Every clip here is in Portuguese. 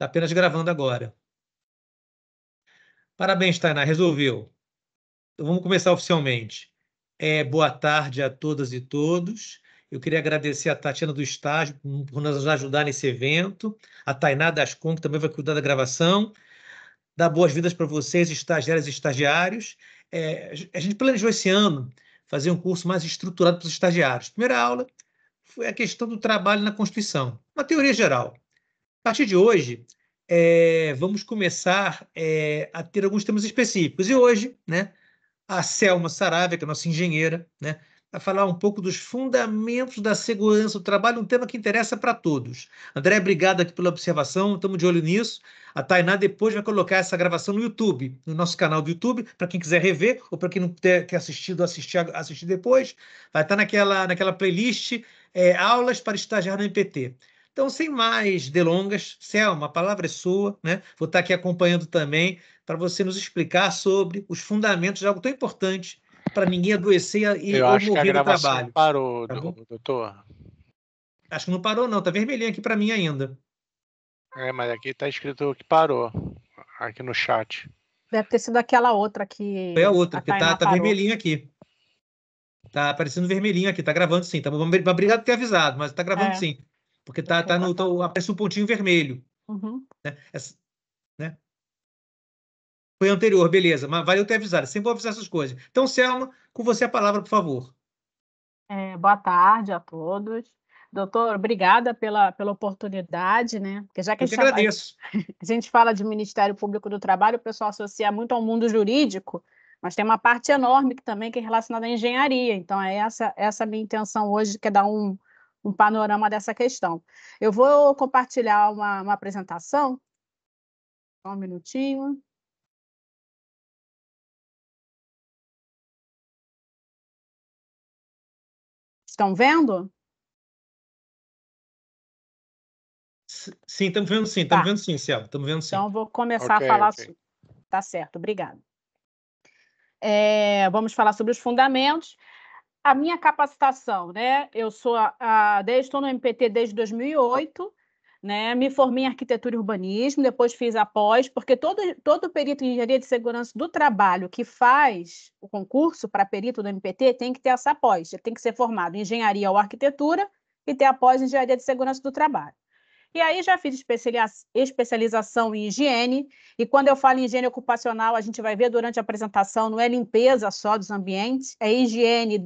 Está apenas gravando agora. Parabéns, Tainá, resolveu. Então, vamos começar oficialmente. Boa tarde a todas e todos. Eu queria agradecer a Tatiana do Estágio por nos ajudar nesse evento, a Tainá Dascon, que também vai cuidar da gravação, dar boas-vindas para vocês, estagiários e estagiários. A gente planejou esse ano fazer um curso mais estruturado para os estagiários. Primeira aula foi a questão do trabalho na Constituição, uma teoria geral. A partir de hoje, vamos começar a ter alguns temas específicos. E hoje, né, a Selma Saravia, que é a nossa engenheira, né, vai falar um pouco dos fundamentos da segurança do trabalho, um tema que interessa para todos. André, obrigado aqui pela observação, estamos de olho nisso. A Tainá depois vai colocar essa gravação no YouTube, no nosso canal do YouTube, para quem quiser rever, ou para quem não quer assistir depois, vai estar naquela playlist Aulas para Estagiar no MPT. Então, sem mais delongas, Selma, a palavra é sua, né? Vou estar aqui acompanhando também para você nos explicar sobre os fundamentos de algo tão importante para ninguém adoecer Eu ou acho que a morrer no gravação trabalho. parou, Tá bom? doutor. Acho que não parou, não. Está vermelhinho aqui para mim ainda. Mas aqui está escrito que parou, aqui no chat. Deve ter sido aquela outra que Foi a outra, porque Tainá tá vermelhinho aqui. Tá aparecendo vermelhinho aqui, tá gravando sim. Tá bom? Obrigado por ter avisado, mas tá gravando sim. Porque aparece um pontinho vermelho. Uhum. Né? Né? Foi anterior, beleza, mas valeu ter avisado. Sempre vou avisar essas coisas. Então, Selma, com você a palavra, por favor. Boa tarde a todos. Doutor, obrigada pela oportunidade, né? Porque já que Eu que agradeço. A gente fala de Ministério Público do Trabalho, o pessoal associa muito ao mundo jurídico, mas tem uma parte enorme também que é relacionada à engenharia. Então, essa a minha intenção hoje, que é dar um panorama dessa questão. Eu vou compartilhar uma apresentação. Só um minutinho. Estão vendo? Sim, estamos vendo sim, estamos vendo sim, Selma, estamos vendo sim. Então, vou começar a falar. Tá certo, obrigada. Vamos falar sobre os fundamentos. A minha capacitação, né? Eu estou no MPT desde 2008, né? Me formei em arquitetura e urbanismo, depois fiz a pós, porque todo perito em engenharia de segurança do trabalho que faz o concurso para perito do MPT tem que ter essa pós, ele tem que ser formado em engenharia ou arquitetura e ter a pós em engenharia de segurança do trabalho. E aí já fiz especialização em higiene, e quando eu falo em higiene ocupacional, a gente vai ver durante a apresentação, não é limpeza só dos ambientes, é higiene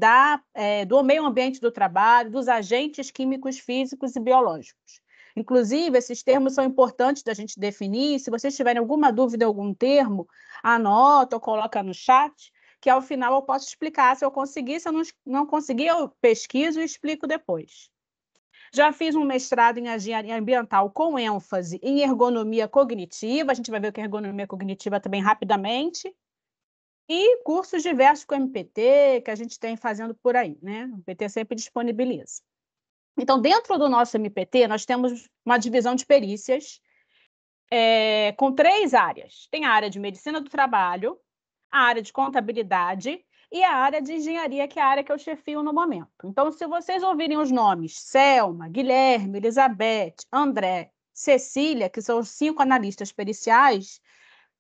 do meio ambiente do trabalho, dos agentes químicos, físicos e biológicos. Inclusive, esses termos são importantes da gente definir. Se vocês tiverem alguma dúvida em algum termo, anota ou coloca no chat, que ao final eu posso explicar se eu conseguir. Se eu não conseguir, eu pesquiso e explico depois. Já fiz um mestrado em engenharia ambiental com ênfase em ergonomia cognitiva. A gente vai ver o que é ergonomia cognitiva também rapidamente. E cursos diversos com MPT, que a gente tem fazendo por aí, né? O MPT sempre disponibiliza. Então, dentro do nosso MPT, nós temos uma divisão de perícias com 3 áreas. Tem a área de medicina do trabalho, a área de contabilidade e a área de engenharia, que é a área que eu chefio no momento. Então, se vocês ouvirem os nomes Selma, Guilherme, Elizabeth, André, Cecília, que são os 5 analistas periciais,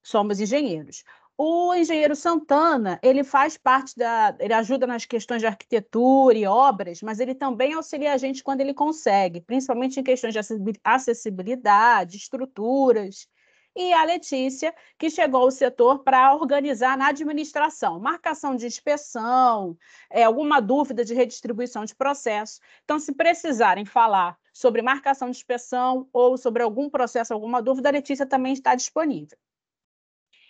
somos engenheiros. O engenheiro Santana, ele faz parte ele ajuda nas questões de arquitetura e obras, mas ele também auxilia a gente quando ele consegue, principalmente em questões de acessibilidade, estruturas. E a Letícia, que chegou ao setor para organizar na administração, marcação de inspeção, alguma dúvida de redistribuição de processo. Então, se precisarem falar sobre marcação de inspeção ou sobre algum processo, alguma dúvida, a Letícia também está disponível.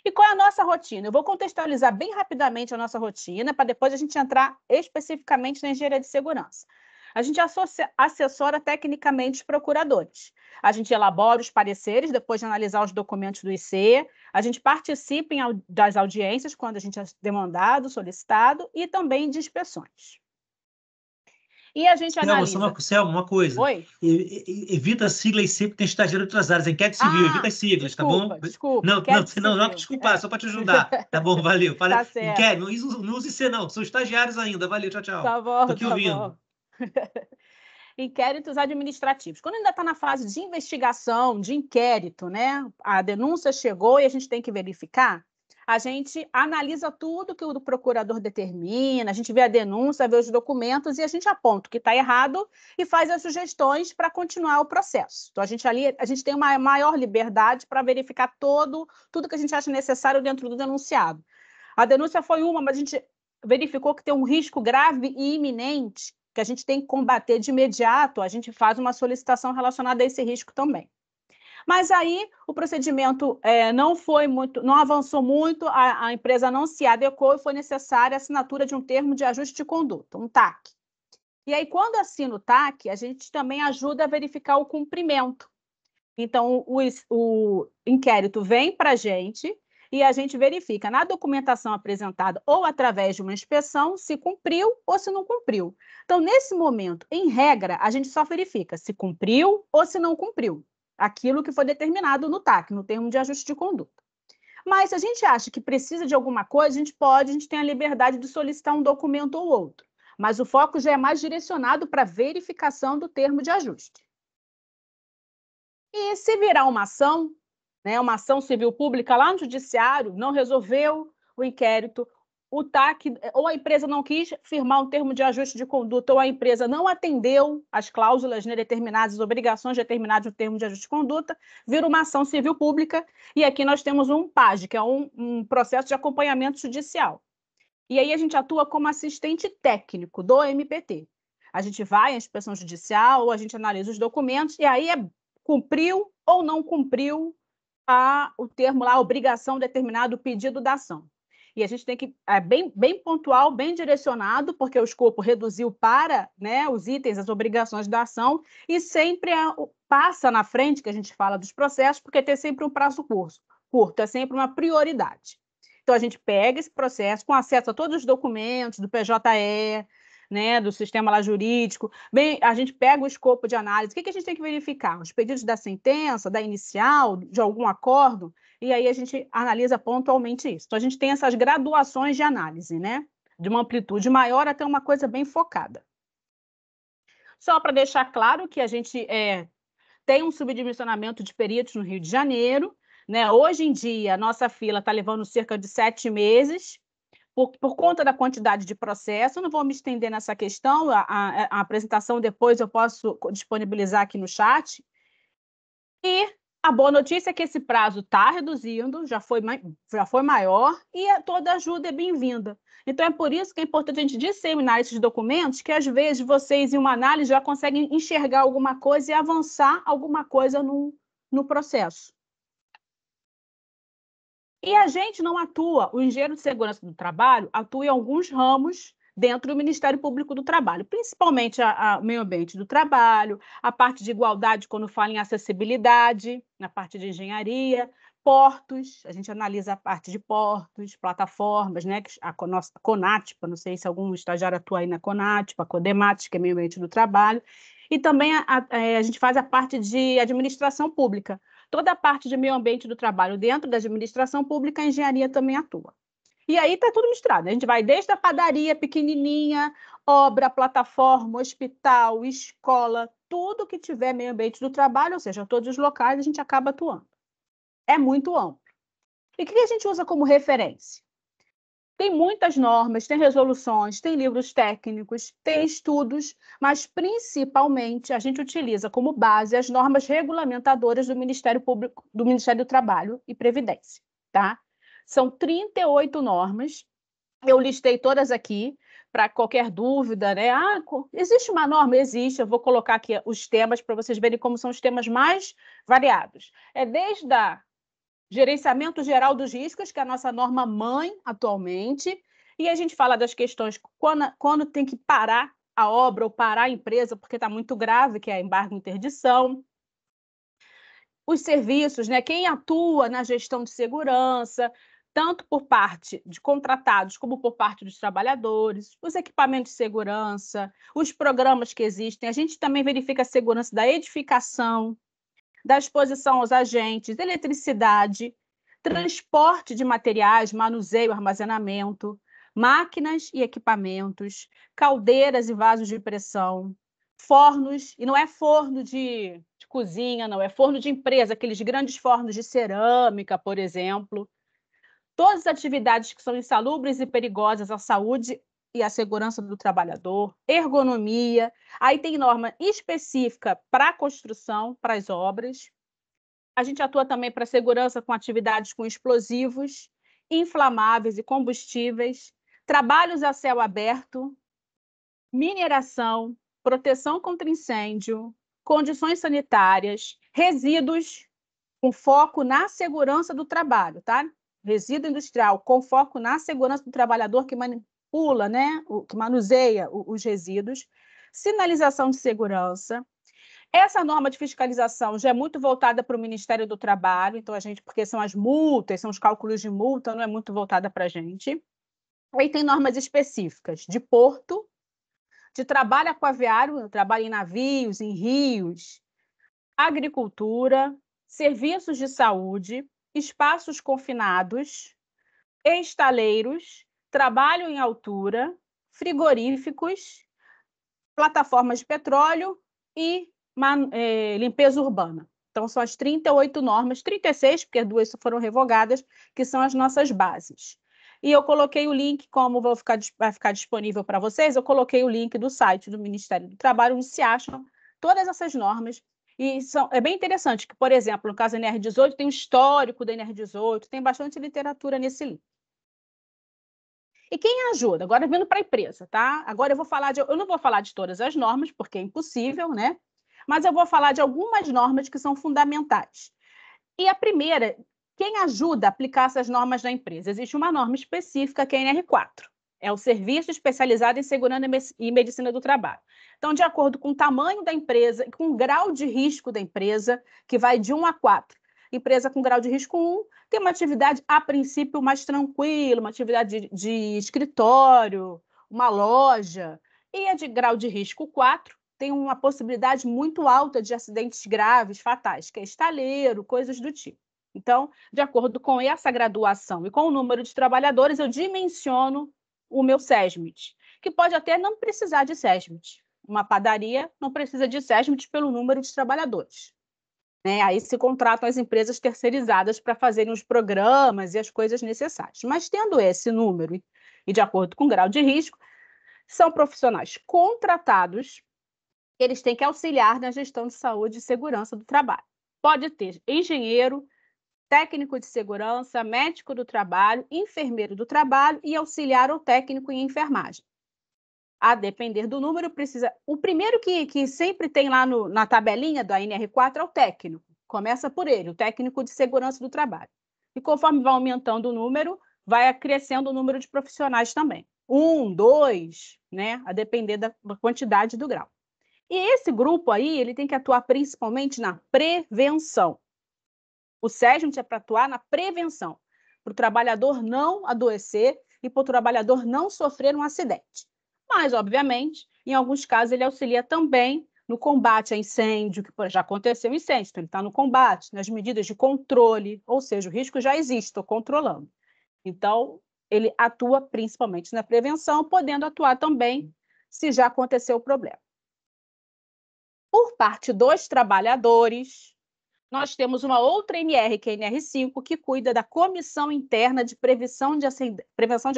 E qual é a nossa rotina? Eu vou contextualizar bem rapidamente a nossa rotina, para depois a gente entrar especificamente na engenharia de segurança. A gente assessora tecnicamente os procuradores. A gente elabora os pareceres, depois de analisar os documentos do IC. A gente participa das audiências, quando a gente é demandado, solicitado, e também de inspeções. E a gente analisa... Selma, uma coisa. Oi? Evita a sigla e sempre tem estagiário de outras áreas. Enquete civil, evita as siglas, desculpa, tá bom? Desculpa, não te desculpar, só para te ajudar. Tá bom, valeu. Tá certo. Enquete, não use IC não, são estagiários ainda. Valeu, tchau. Tá bom, Tô aqui ouvindo. Bom. inquéritos administrativos. Quando ainda está na fase de investigação, de inquérito, né? A denúncia chegou e a gente tem que verificar, a gente analisa tudo que o procurador determina, a gente vê a denúncia, vê os documentos e a gente aponta o que está errado e faz as sugestões para continuar o processo. Então, a gente tem uma maior liberdade para verificar tudo que a gente acha necessário dentro do denunciado. A denúncia foi uma, mas a gente verificou que tem um risco grave e iminente que a gente tem que combater de imediato, a gente faz uma solicitação relacionada a esse risco também. Mas aí o procedimento não avançou muito, a empresa não se adequou e foi necessária a assinatura de um termo de ajuste de conduta, um TAC. E aí, quando assina o TAC, a gente também ajuda a verificar o cumprimento. Então, o inquérito vem para a gente e a gente verifica na documentação apresentada ou através de uma inspeção se cumpriu ou se não cumpriu. Então, nesse momento, em regra, a gente só verifica se cumpriu ou se não cumpriu aquilo que foi determinado no TAC, no termo de ajuste de conduta. Mas se a gente acha que precisa de alguma coisa, a gente tem a liberdade de solicitar um documento ou outro. Mas o foco já é mais direcionado para a verificação do termo de ajuste. E se virar uma ação, né, uma ação civil pública lá no judiciário, não resolveu o inquérito, o TAC, ou a empresa não quis firmar um termo de ajuste de conduta, ou a empresa não atendeu as cláusulas, né, determinadas, as obrigações determinadas no termo de ajuste de conduta, vira uma ação civil pública, e aqui nós temos um PAJ, que é um processo de acompanhamento judicial. E aí a gente atua como assistente técnico do MPT. A gente vai à inspeção judicial, a gente analisa os documentos, e aí cumpriu ou não cumpriu o termo lá, a obrigação determinada, o pedido da ação. E a gente tem que, bem pontual, bem direcionado, porque o escopo reduziu para, né, os itens, as obrigações da ação, e sempre passa na frente, que a gente fala dos processos, porque tem sempre um prazo curto, é sempre uma prioridade. Então, a gente pega esse processo com acesso a todos os documentos do PJE, né, do sistema lá jurídico, a gente pega o escopo de análise, o que a gente tem que verificar? Os pedidos da sentença, da inicial, de algum acordo, e aí a gente analisa pontualmente isso. Então, a gente tem essas graduações de análise, né, de uma amplitude maior até uma coisa bem focada. Só para deixar claro que a gente tem um subdimensionamento de peritos no Rio de Janeiro, né? Hoje em dia, a nossa fila está levando cerca de 7 meses, por conta da quantidade de processo. Eu não vou me estender nessa questão, a apresentação depois eu posso disponibilizar aqui no chat. E a boa notícia é que esse prazo está reduzindo, já foi maior, e toda ajuda é bem-vinda. Então, é por isso que é importante a gente disseminar esses documentos, que às vezes vocês, em uma análise, já conseguem enxergar alguma coisa e avançar alguma coisa no processo. E a gente não atua, o engenheiro de segurança do trabalho atua em alguns ramos dentro do Ministério Público do Trabalho, principalmente o meio ambiente do trabalho, a parte de igualdade quando fala em acessibilidade, na parte de engenharia, portos, a gente analisa a parte de portos, plataformas, né, a CONATPA, não sei se algum estagiário atua aí na CONATPA, a CODEMAT, que é meio ambiente do trabalho, e também a gente faz a parte de administração pública. Toda a parte de meio ambiente do trabalho dentro da administração pública, a engenharia também atua. E aí está tudo misturado. A gente vai desde a padaria pequenininha, obra, plataforma, hospital, escola, tudo que tiver meio ambiente do trabalho, ou seja, todos os locais, a gente acaba atuando. É muito amplo. E o que a gente usa como referência? Tem muitas normas, tem resoluções, tem livros técnicos, tem estudos, mas principalmente a gente utiliza como base as normas regulamentadoras do Ministério Público, do Ministério do Trabalho e Previdência, tá? São 38 normas, eu listei todas aqui, para qualquer dúvida, né? Existe uma norma? Existe, eu vou colocar aqui os temas para vocês verem como são os temas mais variados. É desde a Gerenciamento Geral dos Riscos, que é a nossa norma mãe atualmente, e a gente fala das questões quando tem que parar a obra ou parar a empresa, porque está muito grave, que é embargo e interdição. Os serviços, né? Quem atua na gestão de segurança, tanto por parte de contratados como por parte dos trabalhadores, os equipamentos de segurança, os programas que existem. A gente também verifica a segurança da edificação, da exposição aos agentes, eletricidade, transporte de materiais, manuseio, armazenamento, máquinas e equipamentos, caldeiras e vasos de pressão, fornos, e não é forno de cozinha, não, é forno de empresa, aqueles grandes fornos de cerâmica, por exemplo. Todas as atividades que são insalubres e perigosas à saúde e à segurança do trabalhador, ergonomia, aí tem norma específica para a construção, para as obras. A gente atua também para segurança com atividades com explosivos, inflamáveis e combustíveis, trabalhos a céu aberto, mineração, proteção contra incêndio, condições sanitárias, resíduos, com foco na segurança do trabalho, tá? Resíduo industrial, com foco na segurança do trabalhador que manipula, né? Que manuseia os resíduos, sinalização de segurança. Essa norma de fiscalização já é muito voltada para o Ministério do Trabalho, então porque são as multas, são os cálculos de multa, não é muito voltada para a gente. Aí tem normas específicas de porto, de trabalho aquaviário, trabalho em navios, em rios, agricultura, serviços de saúde, espaços confinados, estaleiros, trabalho em altura, frigoríficos, plataformas de petróleo e limpeza urbana. Então, são as 38 normas, 36, porque 2 foram revogadas, que são as nossas bases. E eu coloquei o link, como vai ficar disponível para vocês, eu coloquei o link do site do Ministério do Trabalho, onde se acham todas essas normas. E é bem interessante que, por exemplo, no caso da NR18, tem um histórico da NR18, tem bastante literatura nesse link. E quem ajuda? Agora vindo para a empresa, tá? Agora eu não vou falar de todas as normas, porque é impossível, né? Mas eu vou falar de algumas normas que são fundamentais. E a primeira, quem ajuda a aplicar essas normas na empresa? Existe uma norma específica, que é a NR4. É o Serviço Especializado em Segurança e Medicina do Trabalho. Então, de acordo com o tamanho da empresa e com o grau de risco da empresa, que vai de 1 a 4. Empresa com grau de risco 1 tem uma atividade, a princípio, mais tranquila, uma atividade de escritório, uma loja. E a de grau de risco 4 tem uma possibilidade muito alta de acidentes graves, fatais, que é estaleiro, coisas do tipo. Então, de acordo com essa graduação e com o número de trabalhadores, eu dimensiono o meu SESMIT, que pode até não precisar de SESMIT. Uma padaria não precisa de SESMIT pelo número de trabalhadores. Né? Aí se contratam as empresas terceirizadas para fazerem os programas e as coisas necessárias. Mas tendo esse número e de acordo com o grau de risco, são profissionais contratados, eles têm que auxiliar na gestão de saúde e segurança do trabalho. Pode ter engenheiro, técnico de segurança, médico do trabalho, enfermeiro do trabalho e auxiliar ou técnico em enfermagem. A depender do número, precisa... O primeiro que sempre tem lá na tabelinha da NR4 é o técnico. Começa por ele, o técnico de segurança do trabalho. E conforme vai aumentando o número, vai crescendo o número de profissionais também. 1, 2, né? A depender da quantidade do grau. E esse grupo aí, ele tem que atuar principalmente na prevenção. O SESMIT é para atuar na prevenção, para o trabalhador não adoecer e para o trabalhador não sofrer um acidente. Mas, obviamente, em alguns casos, ele auxilia também no combate a incêndio, que já aconteceu incêndio, então ele está no combate, nas medidas de controle, ou seja, o risco já existe, estou controlando. Então, ele atua principalmente na prevenção, podendo atuar também se já aconteceu o problema. Por parte dos trabalhadores, nós temos uma outra NR, que é a NR5, que cuida da Comissão Interna de Prevenção de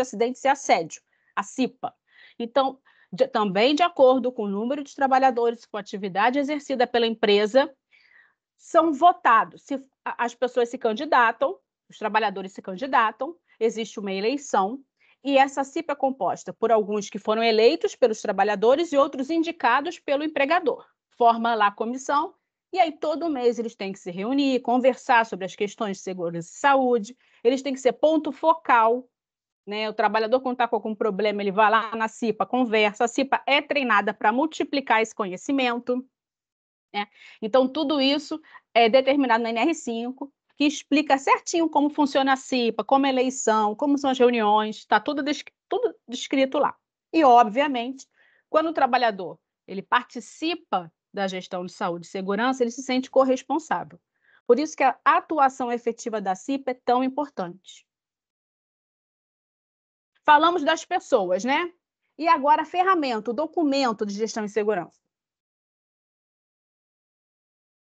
Acidentes e Assédio, a CIPA. Então, também de acordo com o número de trabalhadores, com a atividade exercida pela empresa, são votados. Se as pessoas se candidatam, os trabalhadores se candidatam, existe uma eleição, e essa CIPA é composta por alguns que foram eleitos pelos trabalhadores e outros indicados pelo empregador. Forma lá a comissão, e aí todo mês eles têm que se reunir, conversar sobre as questões de segurança e saúde, eles têm que ser ponto focal, né? O trabalhador, quando está com algum problema, ele vai lá na CIPA, conversa, a CIPA é treinada para multiplicar esse conhecimento, né? Então, tudo isso é determinado na NR5, que explica certinho como funciona a CIPA, como é a eleição, como são as reuniões, está tudo descrito lá. E, obviamente, quando o trabalhador ele participa da gestão de saúde e segurança, ele se sente corresponsável. Por isso que a atuação efetiva da CIPA é tão importante. Falamos das pessoas, né? E agora a ferramenta, o documento de gestão e segurança.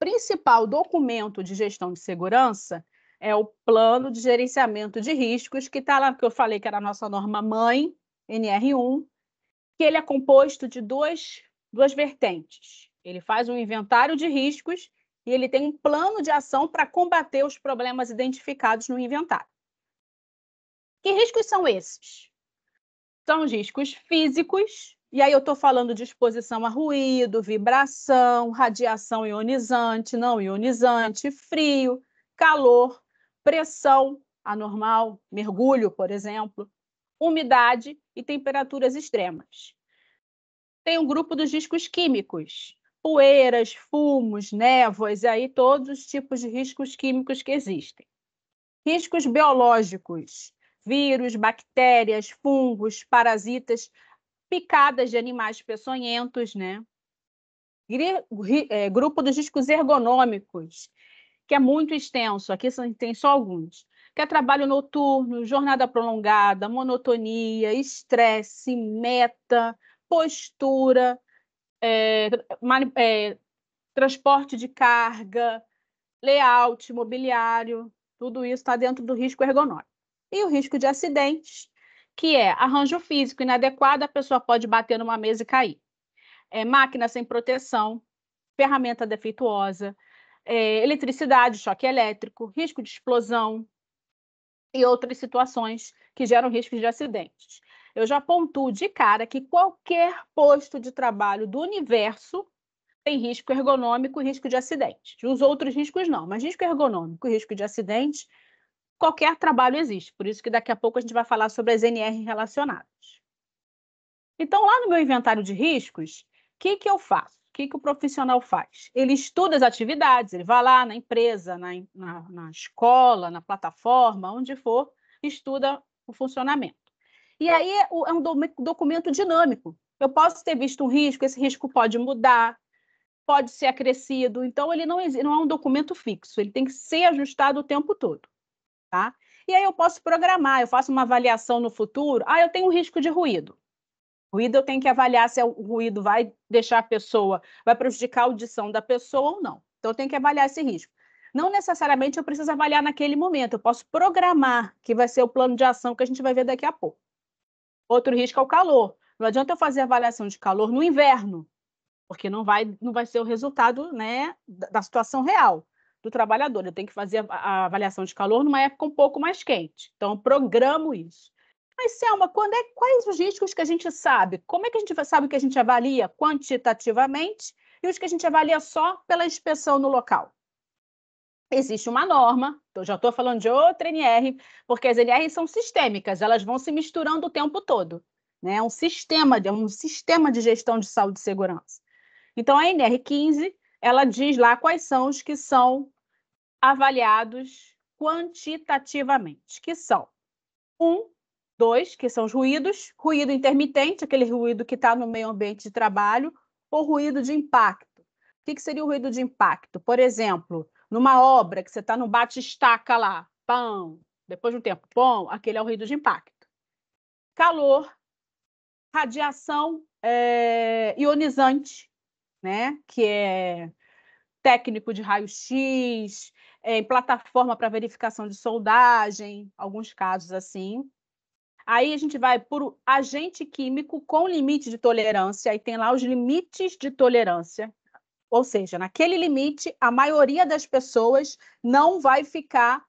principal documento de gestão de segurança é o Plano de Gerenciamento de Riscos, que está lá, que eu falei que era a nossa norma mãe, NR1, que ele é composto de duas vertentes. Ele faz um inventário de riscos e ele tem um plano de ação para combater os problemas identificados no inventário. Que riscos são esses? São os riscos físicos, e aí eu estou falando de exposição a ruído, vibração, radiação ionizante, não ionizante, frio, calor, pressão anormal, mergulho, por exemplo, umidade e temperaturas extremas. Tem um grupo dos riscos químicos, poeiras, fumos, névoas, e aí todos os tipos de riscos químicos que existem. Riscos biológicos, vírus, bactérias, fungos, parasitas, picadas de animais peçonhentos, né? Grupo dos riscos ergonômicos, que é muito extenso, aqui tem só alguns, que é trabalho noturno, jornada prolongada, monotonia, estresse, meta, postura, transporte de carga, layout, mobiliário, tudo isso está dentro do risco ergonômico. E o risco de acidentes, que é arranjo físico inadequado, a pessoa pode bater numa mesa e cair. Máquina sem proteção, ferramenta defeituosa, eletricidade, choque elétrico, risco de explosão e outras situações que geram riscos de acidentes. Eu já pontuo de cara que qualquer posto de trabalho do universo tem risco ergonômico e risco de acidente. Os outros riscos não, mas risco ergonômico e risco de acidente, qualquer trabalho existe. Por isso que daqui a pouco a gente vai falar sobre as NR relacionadas. Então, lá no meu inventário de riscos, o que eu faço? O que o profissional faz? Ele estuda as atividades, ele vai lá na empresa, na escola, na plataforma, onde for, estuda o funcionamento. E aí é um documento dinâmico. Eu posso ter visto um risco, esse risco pode mudar, pode ser acrescido, então ele não é um documento fixo, ele tem que ser ajustado o tempo todo, tá? E aí eu posso programar, eu faço uma avaliação no futuro, eu tenho um risco de ruído. Ruído eu tenho que avaliar se o ruído vai deixar a pessoa, vai prejudicar a audição da pessoa ou não. Então eu tenho que avaliar esse risco. Não necessariamente eu preciso avaliar naquele momento, eu posso programar, que vai ser o plano de ação que a gente vai ver daqui a pouco. Outro risco é o calor. Não adianta eu fazer avaliação de calor no inverno, porque não vai ser o resultado, né, da situação real do trabalhador. Eu tenho que fazer a avaliação de calor numa época um pouco mais quente. Então, eu programo isso. Mas, Selma, quais os riscos que a gente sabe? Como é que a gente sabe que a gente avalia quantitativamente e os que a gente avalia só pela inspeção no local? Existe uma norma, eu já estou falando de outra NR, porque as NRs são sistêmicas, elas vão se misturando o tempo todo, né? É um sistema de gestão de saúde e segurança. Então, a NR15, ela diz lá quais são os que são avaliados quantitativamente, que são 2, que são os ruídos, ruído intermitente, aquele ruído que está no meio ambiente de trabalho, ou ruído de impacto. O que seria o ruído de impacto? Por exemplo, numa obra que você está no bate-estaca lá, pão, depois de um tempo, pão, aquele é o ruído de impacto. Calor, radiação ionizante, né? Que é técnico de raio-x, em plataforma para verificação de soldagem, alguns casos assim. Aí a gente vai por agente químico com limite de tolerância, aí tem lá os limites de tolerância, ou seja, naquele limite, a maioria das pessoas não vai ficar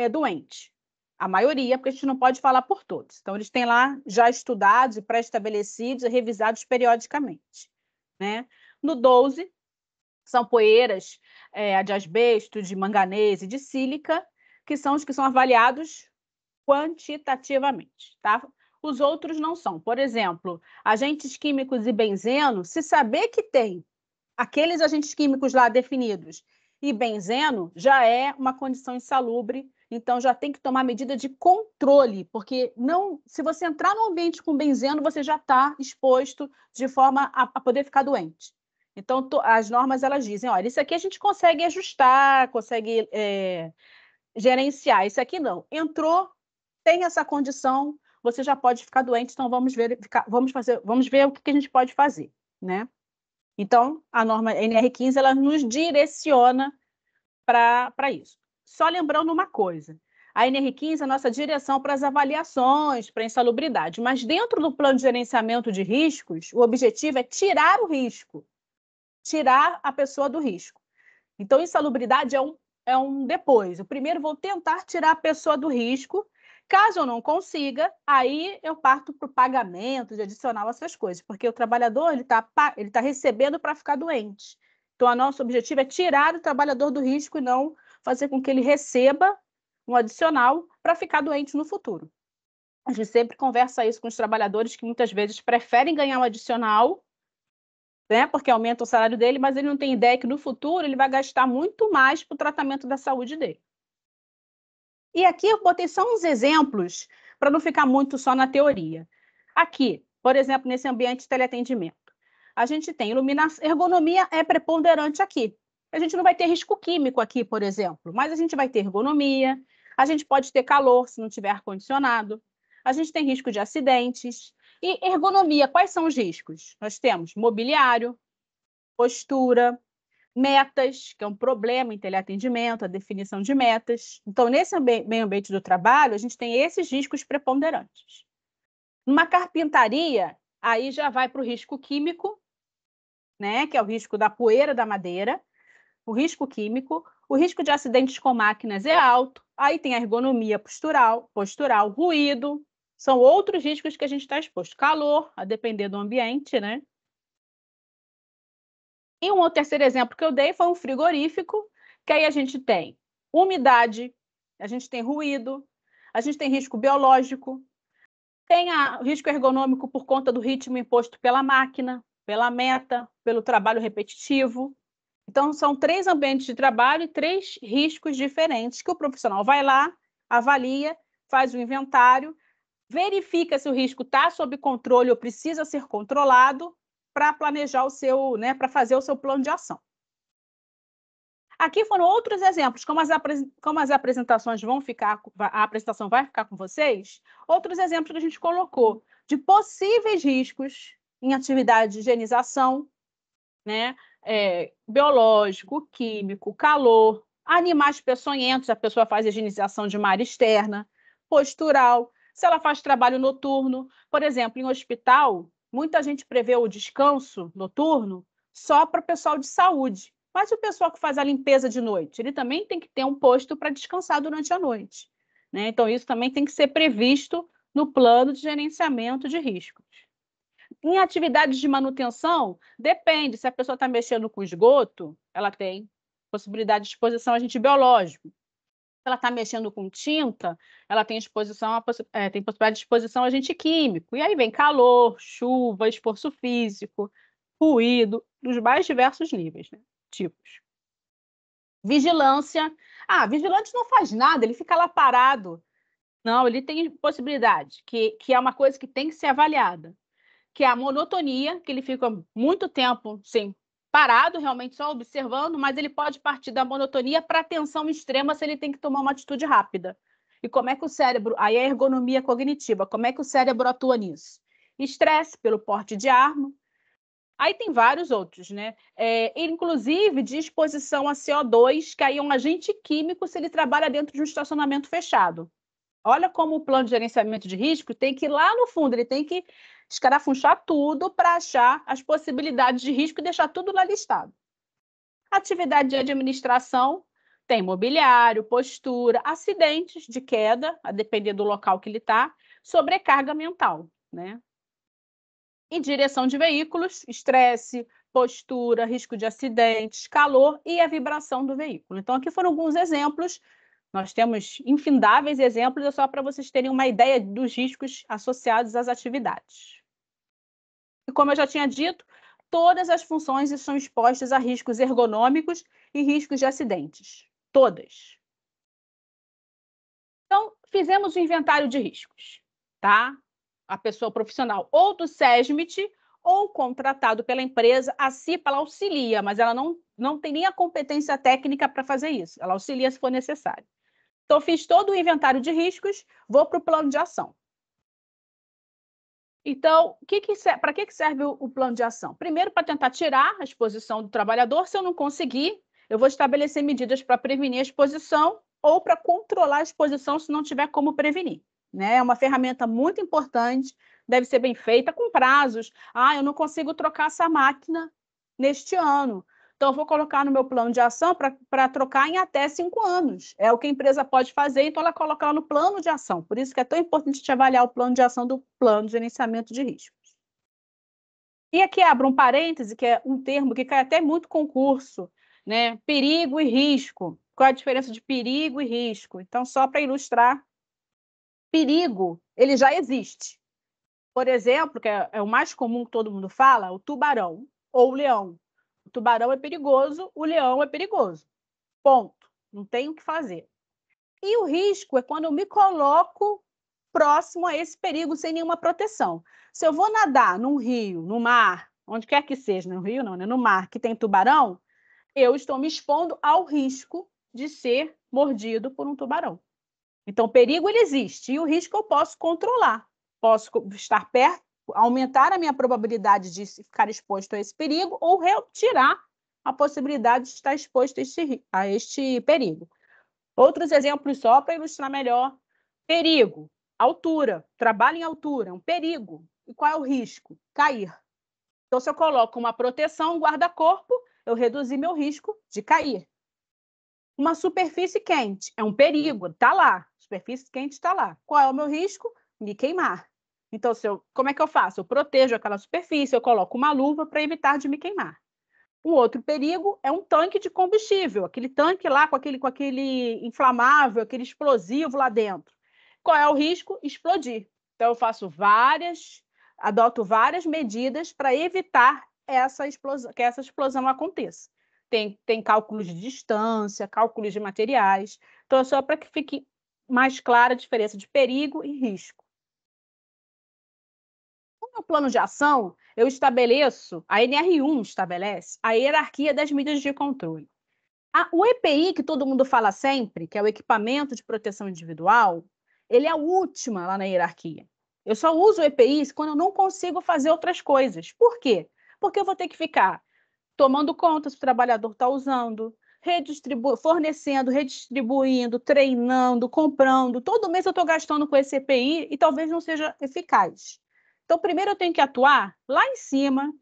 doente. A maioria, porque a gente não pode falar por todos. Então, eles têm lá já estudados, pré-estabelecidos e revisados periodicamente, né? No 12, são poeiras de asbesto, de manganês e de sílica, que são os que são avaliados quantitativamente, tá? Os outros não são. Por exemplo, agentes químicos e benzeno, se saber que tem aqueles agentes químicos lá definidos e benzeno, já é uma condição insalubre, então já tem que tomar medida de controle, porque não, se você entrar num ambiente com benzeno, você já está exposto de forma a poder ficar doente. Então, as normas, elas dizem, olha, isso aqui a gente consegue ajustar, consegue gerenciar, isso aqui não. Entrou, tem essa condição, você já pode ficar doente, então vamos ver o que a gente pode fazer, né? Então, a norma NR15 ela nos direciona para isso. Só lembrando uma coisa, a NR15 é a nossa direção para as avaliações, para a insalubridade, mas dentro do plano de gerenciamento de riscos, o objetivo é tirar o risco, tirar a pessoa do risco. Então, insalubridade é um depois. Eu primeiro vou tentar tirar a pessoa do risco. Caso eu não consiga, aí eu parto para o pagamento de adicional, essas coisas, porque o trabalhador ele tá recebendo para ficar doente. Então, o nosso objetivo é tirar o trabalhador do risco e não fazer com que ele receba um adicional para ficar doente no futuro. A gente sempre conversa isso com os trabalhadores que muitas vezes preferem ganhar um adicional, né, porque aumenta o salário dele, mas ele não tem ideia que no futuro ele vai gastar muito mais para o tratamento da saúde dele. E aqui eu botei só uns exemplos para não ficar muito só na teoria. Aqui, por exemplo, nesse ambiente de teleatendimento, a gente tem iluminação, ergonomia é preponderante aqui. A gente não vai ter risco químico aqui, por exemplo, mas a gente vai ter ergonomia, a gente pode ter calor se não tiver ar-condicionado, a gente tem risco de acidentes. E ergonomia, quais são os riscos? Nós temos mobiliário, postura, metas, que é um problema em teleatendimento, a definição de metas. Então, nesse meio ambiente do trabalho, a gente tem esses riscos preponderantes. Numa carpintaria, aí já vai para o risco químico, né, que é o risco da poeira da madeira, o risco químico, o risco de acidentes com máquinas é alto, aí tem a ergonomia postural, ruído, são outros riscos que a gente está exposto. Calor, a depender do ambiente, né? E um outro terceiro exemplo que eu dei foi um frigorífico, que aí a gente tem umidade, a gente tem ruído, a gente tem risco biológico, tem o risco ergonômico por conta do ritmo imposto pela máquina, pela meta, pelo trabalho repetitivo. Então, são 3 ambientes de trabalho e 3 riscos diferentes que o profissional vai lá, avalia, faz o inventário, verifica se o risco está sob controle ou precisa ser controlado para planejar o seu, né, para fazer o seu plano de ação. Aqui foram outros exemplos, como as apresentações vão ficar, a apresentação vai ficar com vocês, outros exemplos que a gente colocou de possíveis riscos em atividade de higienização, né, biológico, químico, calor, animais peçonhentos, a pessoa faz higienização de uma área externa, postural, se ela faz trabalho noturno, por exemplo, em hospital, muita gente prevê o descanso noturno só para o pessoal de saúde, mas o pessoal que faz a limpeza de noite, ele também tem que ter um posto para descansar durante a noite, né? Então, isso também tem que ser previsto no plano de gerenciamento de riscos. Em atividades de manutenção, depende. Se a pessoa está mexendo com esgoto, ela tem possibilidade de exposição a agente biológico. Se ela está mexendo com tinta, ela tem tem possibilidade de exposição a agente químico. E aí vem calor, chuva, esforço físico, ruído, dos mais diversos níveis, né? Tipos. Vigilância. Vigilante não faz nada, ele fica lá parado. Não, ele tem possibilidade, que é uma coisa que tem que ser avaliada, que é a monotonia, que ele fica muito tempo sim, parado, realmente só observando, mas ele pode partir da monotonia para a tensão extrema se ele tem que tomar uma atitude rápida. E como é que o cérebro, aí a ergonomia cognitiva, como é que o cérebro atua nisso? Estresse pelo porte de arma. Aí tem vários outros, né? Inclusive de exposição a CO2, que aí é um agente químico se ele trabalha dentro de um estacionamento fechado. Olha como o plano de gerenciamento de risco tem que ir lá no fundo, ele tem que escarafunchar tudo para achar as possibilidades de risco e deixar tudo lá listado. Atividade de administração tem mobiliário, postura, acidentes de queda, a depender do local que ele está, sobrecarga mental, né? E direção de veículos, estresse, postura, risco de acidentes, calor e a vibração do veículo. Então, aqui foram alguns exemplos. Nós temos infindáveis exemplos, é só para vocês terem uma ideia dos riscos associados às atividades. E como eu já tinha dito, todas as funções estão expostas a riscos ergonômicos e riscos de acidentes. Todas. Então, fizemos o inventário de riscos, tá? A pessoa profissional ou do SESMIT ou contratado pela empresa, a CIPA ela auxilia, mas ela não tem nem a competência técnica para fazer isso. Ela auxilia se for necessário. Então, fiz todo o inventário de riscos, vou para o plano de ação. Então, para que serve o plano de ação? Primeiro, para tentar tirar a exposição do trabalhador. Se eu não conseguir, eu vou estabelecer medidas para prevenir a exposição ou para controlar a exposição se não tiver como prevenir. Né? É uma ferramenta muito importante, deve ser bem feita, com prazos. Eu não consigo trocar essa máquina neste ano. Então, eu vou colocar no meu plano de ação para trocar em até 5 anos. É o que a empresa pode fazer, então ela coloca lá no plano de ação. Por isso que é tão importante a gente avaliar o plano de ação do plano de gerenciamento de riscos. E aqui abro um parêntese, que é um termo que cai até muito concurso, né? Perigo e risco. Qual é a diferença de perigo e risco? Então, só para ilustrar, perigo, ele já existe. Por exemplo, que é o mais comum que todo mundo fala, o tubarão ou o leão. O tubarão é perigoso, o leão é perigoso. Ponto. Não tem o que fazer. E o risco é quando eu me coloco próximo a esse perigo sem nenhuma proteção. Se eu vou nadar num rio, no mar, onde quer que seja, no rio não, né? No mar que tem tubarão, eu estou me expondo ao risco de ser mordido por um tubarão. Então, o perigo ele existe e o risco eu posso controlar. Posso estar perto, aumentar a minha probabilidade de ficar exposto a esse perigo ou retirar a possibilidade de estar exposto a este perigo. Outros exemplos só para ilustrar melhor. Perigo, altura, trabalho em altura, um perigo. E qual é o risco? Cair. Então, se eu coloco uma proteção, um guarda-corpo, eu reduzi meu risco de cair. Uma superfície quente, é um perigo, está lá. Superfície quente está lá. Qual é o meu risco? Me queimar. Então, como é que eu faço? Eu protejo aquela superfície, eu coloco uma luva para evitar de me queimar. Um outro perigo é um tanque de combustível, aquele tanque lá com aquele inflamável, aquele explosivo lá dentro. Qual é o risco? Explodir. Então, eu adoto várias medidas para evitar que essa explosão aconteça. Tem cálculos de distância, cálculos de materiais. Então, é só para que fique mais clara a diferença de perigo e risco. No meu plano de ação, eu estabeleço, a NR1 estabelece a hierarquia das medidas de controle. O EPI, que todo mundo fala sempre, que é o equipamento de proteção individual, ele é a última lá na hierarquia. Eu só uso o EPI quando eu não consigo fazer outras coisas. Por quê? Porque eu vou ter que ficar tomando conta se o trabalhador está usando, fornecendo, redistribuindo, treinando, comprando. Todo mês eu estou gastando com esse EPI e talvez não seja eficaz. Então, primeiro eu tenho que atuar lá em cima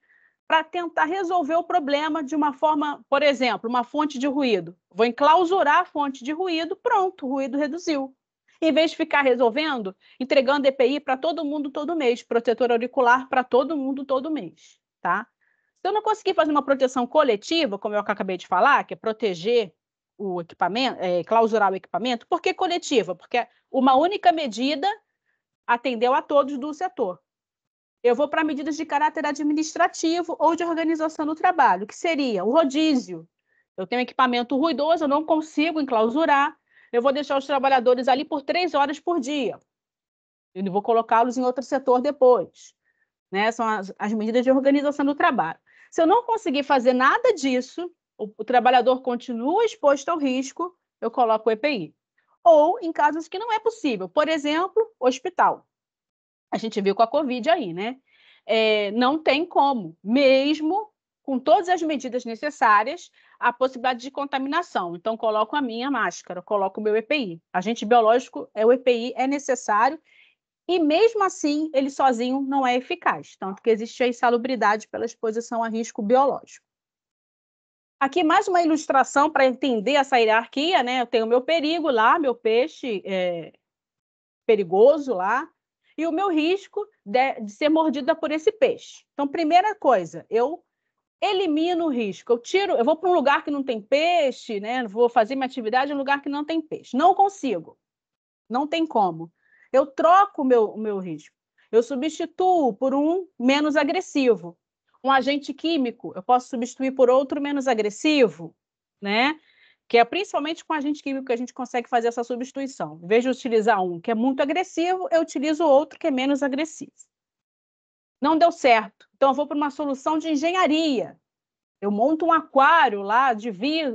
para tentar resolver o problema de uma forma, por exemplo, uma fonte de ruído. Vou enclausurar a fonte de ruído, pronto, o ruído reduziu. Em vez de ficar resolvendo, entregando EPI para todo mundo todo mês, protetor auricular para todo mundo todo mês, tá? Se eu não conseguir fazer uma proteção coletiva, como eu acabei de falar, que é proteger o equipamento, clausurar o equipamento, por que coletiva? Porque uma única medida atendeu a todos do setor. Eu vou para medidas de caráter administrativo ou de organização do trabalho, que seria o rodízio. Eu tenho equipamento ruidoso, eu não consigo enclausurar, eu vou deixar os trabalhadores ali por 3 horas por dia. Eu não vou colocá-los em outro setor depois. Né? São as medidas de organização do trabalho. Se eu não conseguir fazer nada disso, o trabalhador continua exposto ao risco, eu coloco o EPI. Ou em casos que não é possível, por exemplo, hospital. A gente viu com a Covid aí, né? Não tem como, mesmo com todas as medidas necessárias, a possibilidade de contaminação. Então, coloco a minha máscara, coloco o meu EPI. Agente biológico, o EPI é necessário e, mesmo assim, ele sozinho não é eficaz. Tanto que existe a insalubridade pela exposição a risco biológico. Aqui, mais uma ilustração para entender essa hierarquia, né? Eu tenho o meu perigo lá, meu peixe perigoso lá, e o meu risco de ser mordida por esse peixe. Então, primeira coisa, eu elimino o risco. Eu vou para um lugar que não tem peixe, né? Vou fazer minha atividade em um lugar que não tem peixe. Não consigo. Não tem como. Eu troco o meu risco. Eu substituo por um menos agressivo. Um agente químico, eu posso substituir por outro menos agressivo, né? Que é principalmente com agente químico que a gente consegue fazer essa substituição. Em vez de utilizar um que é muito agressivo, eu utilizo outro que é menos agressivo. Não deu certo. Então, eu vou para uma solução de engenharia. Eu monto um aquário lá,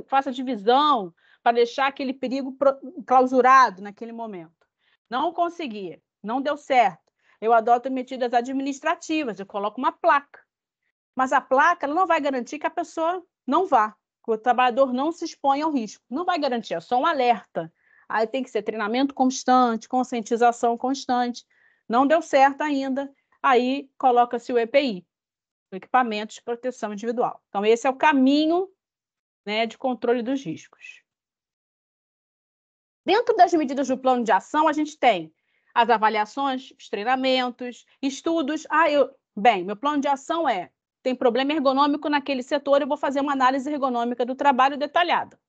faço a divisão para deixar aquele perigo clausurado naquele momento. Não consegui, não deu certo. eu adoto medidas administrativas, eu coloco uma placa. Mas a placa ela não vai garantir que a pessoa não vá, que o trabalhador não se exponha ao risco. Não vai garantir, é só um alerta. Aí tem que ser treinamento constante, conscientização constante. Não deu certo ainda, aí coloca-se o EPI, o equipamento de proteção individual. Então, esse é o caminho, né, de controle dos riscos. Dentro das medidas do plano de ação, a gente tem as avaliações, os treinamentos, estudos. Bem, meu plano de ação tem problema ergonômico naquele setor, eu vou fazer uma análise ergonômica do trabalho detalhada,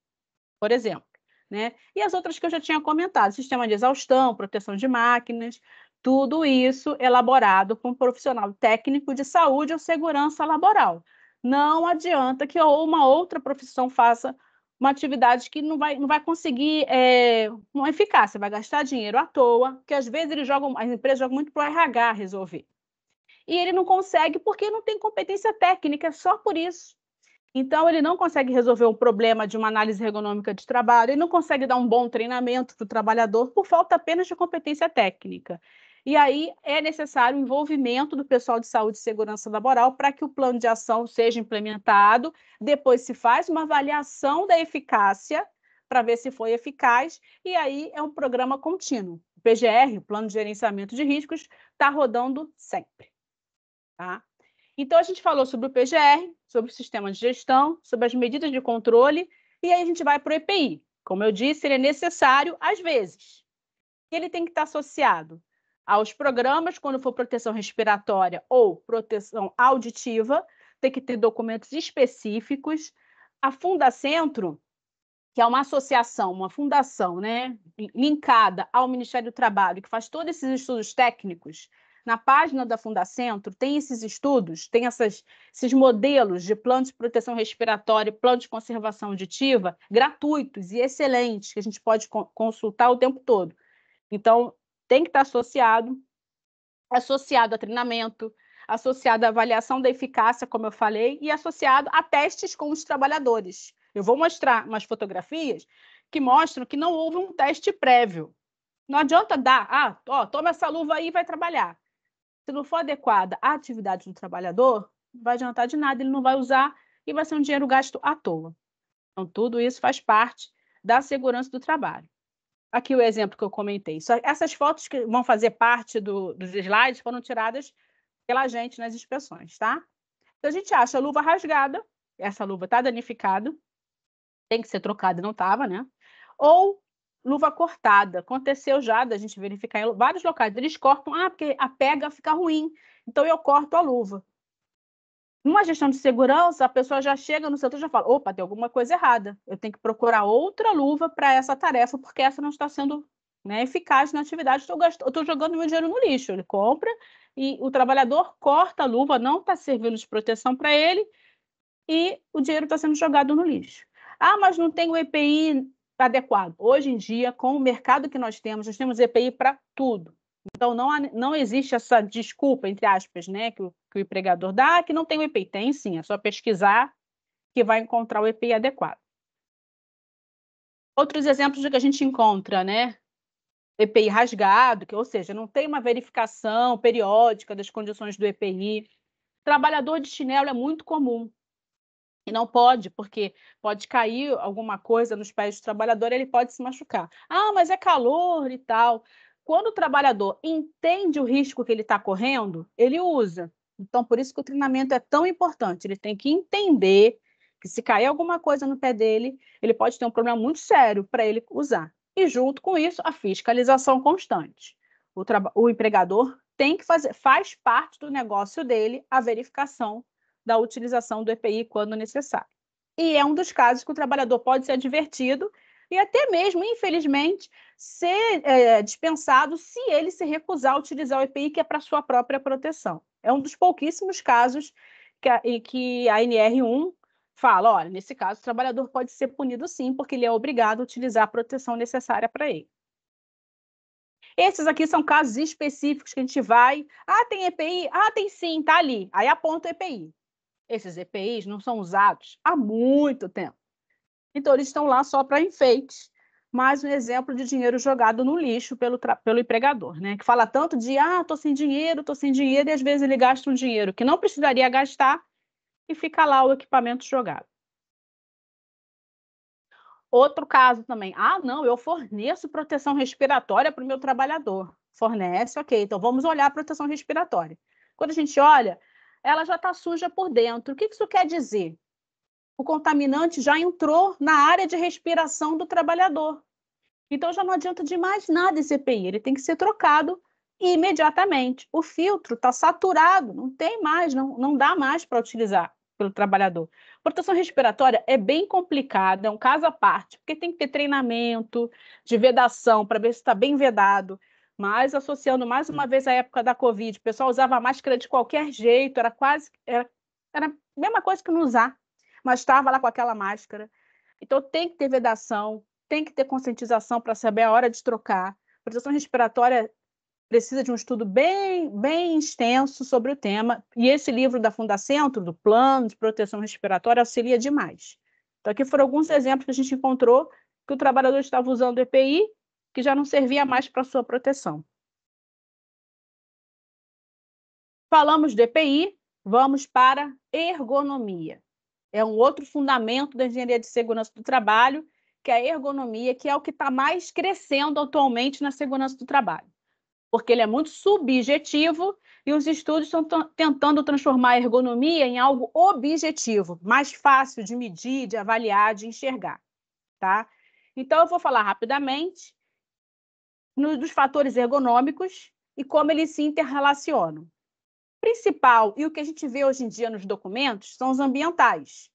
por exemplo. Né? E as outras que eu já tinha comentado, sistema de exaustão, proteção de máquinas, tudo isso elaborado por um profissional técnico de saúde ou segurança laboral. Não adianta que uma outra profissão faça uma atividade que não vai conseguir uma eficácia, vai gastar dinheiro à toa, porque às vezes as empresas jogam muito para o RH resolver. E ele não consegue porque não tem competência técnica, só por isso. Então, ele não consegue resolver o problema de uma análise ergonômica de trabalho, ele não consegue dar um bom treinamento para o trabalhador por falta apenas de competência técnica. E aí é necessário o envolvimento do pessoal de saúde e segurança laboral para que o plano de ação seja implementado. Depois se faz uma avaliação da eficácia para ver se foi eficaz, e aí é um programa contínuo. O PGR, o Plano de Gerenciamento de Riscos, está rodando sempre. Tá? Então, a gente falou sobre o PGR, sobre o sistema de gestão, sobre as medidas de controle, e aí a gente vai para o EPI. Como eu disse, ele é necessário às vezes. Ele tem que estar associado aos programas, quando for proteção respiratória ou proteção auditiva, tem que ter documentos específicos. A Fundacentro, que é uma associação, uma fundação, né, linkada ao Ministério do Trabalho, que faz todos esses estudos técnicos. Na página da Fundacentro tem esses estudos, tem esses modelos de plano de proteção respiratória e plano de conservação auditiva gratuitos e excelentes, que a gente pode consultar o tempo todo. Então, tem que estar associado a treinamento, associado à avaliação da eficácia, como eu falei, e associado a testes com os trabalhadores. Eu vou mostrar umas fotografias que mostram que não houve um teste prévio. Não adianta dar, toma essa luva aí e vai trabalhar. Se não for adequada à atividade do trabalhador, não vai adiantar de nada, ele não vai usar e vai ser um dinheiro gasto à toa. Então, tudo isso faz parte da segurança do trabalho. Aqui o exemplo que eu comentei. Essas fotos que vão fazer parte dos slides foram tiradas pela gente nas inspeções, tá? Então, a gente acha a luva rasgada, essa luva está danificada, tem que ser trocada, não estava, né? Ou luva cortada. Aconteceu já da gente verificar em vários locais. Eles cortam, porque a pega fica ruim. Então, eu corto a luva. Numa gestão de segurança, a pessoa já chega no setor e já fala, opa, tem alguma coisa errada. Eu tenho que procurar outra luva para essa tarefa, porque essa não está sendo, né, eficaz na atividade. Eu estou jogando meu dinheiro no lixo. Ele compra e o trabalhador corta a luva, não está servindo de proteção para ele e o dinheiro está sendo jogado no lixo. Mas não tem o EPI adequado. Hoje em dia, com o mercado que nós temos EPI para tudo. Então, não existe essa desculpa, entre aspas, né, que o empregador dá, que não tem o EPI. Tem sim, é só pesquisar que vai encontrar o EPI adequado. Outros exemplos de que a gente encontra, né? EPI rasgado, ou seja, não tem uma verificação periódica das condições do EPI. Trabalhador de chinelo é muito comum. E não pode, porque pode cair alguma coisa nos pés do trabalhador, ele pode se machucar. Mas é calor e tal. Quando o trabalhador entende o risco que ele está correndo, ele usa. Então, por isso que o treinamento é tão importante. Ele tem que entender que se cair alguma coisa no pé dele, ele pode ter um problema muito sério para ele usar. E, junto com isso, a fiscalização constante. O empregador tem que faz parte do negócio dele a verificação da utilização do EPI quando necessário. E é um dos casos que o trabalhador pode ser advertido e até mesmo, infelizmente, ser dispensado se ele se recusar a utilizar o EPI, que é para sua própria proteção. É um dos pouquíssimos casos em que a NR1 fala, olha, nesse caso o trabalhador pode ser punido sim, porque ele é obrigado a utilizar a proteção necessária para ele. Esses aqui são casos específicos que a gente vai, tem EPI? Tem sim, está ali. Aí aponta o EPI. Esses EPIs não são usados há muito tempo. Então, eles estão lá só para enfeite, mais um exemplo de dinheiro jogado no lixo pelo empregador, né? Que fala tanto de, estou sem dinheiro, e às vezes ele gasta um dinheiro que não precisaria gastar e fica lá o equipamento jogado. Outro caso também, não, eu forneço proteção respiratória para o meu trabalhador. Fornece, ok, então vamos olhar a proteção respiratória. Quando a gente olha, ela já está suja por dentro. O que isso quer dizer? O contaminante já entrou na área de respiração do trabalhador. Então, já não adianta de mais nada esse EPI, ele tem que ser trocado imediatamente. O filtro está saturado, não tem mais, não dá mais para utilizar pelo trabalhador. Proteção respiratória é bem complicada, é um caso à parte, porque tem que ter treinamento de vedação para ver se está bem vedado. Mas, associando mais uma vez a época da Covid, o pessoal usava máscara de qualquer jeito, era a mesma coisa que não usar, mas estava lá com aquela máscara. Então, tem que ter vedação, tem que ter conscientização para saber a hora de trocar. Proteção respiratória precisa de um estudo bem, bem extenso sobre o tema, e esse livro da Fundacentro, do Plano de Proteção Respiratória, auxilia demais. Então, aqui foram alguns exemplos que a gente encontrou que o trabalhador estava usando EPI, que já não servia mais para sua proteção. Falamos de EPI, vamos para ergonomia. É um outro fundamento da engenharia de segurança do trabalho, que é a ergonomia, que é o que está mais crescendo atualmente na segurança do trabalho. Porque ele é muito subjetivo e os estudos estão tentando transformar a ergonomia em algo objetivo, mais fácil de medir, de avaliar, de enxergar. Tá? Então, eu vou falar rapidamente dos fatores ergonômicos e como eles se interrelacionam. O principal, e o que a gente vê hoje em dia nos documentos, são os ambientais,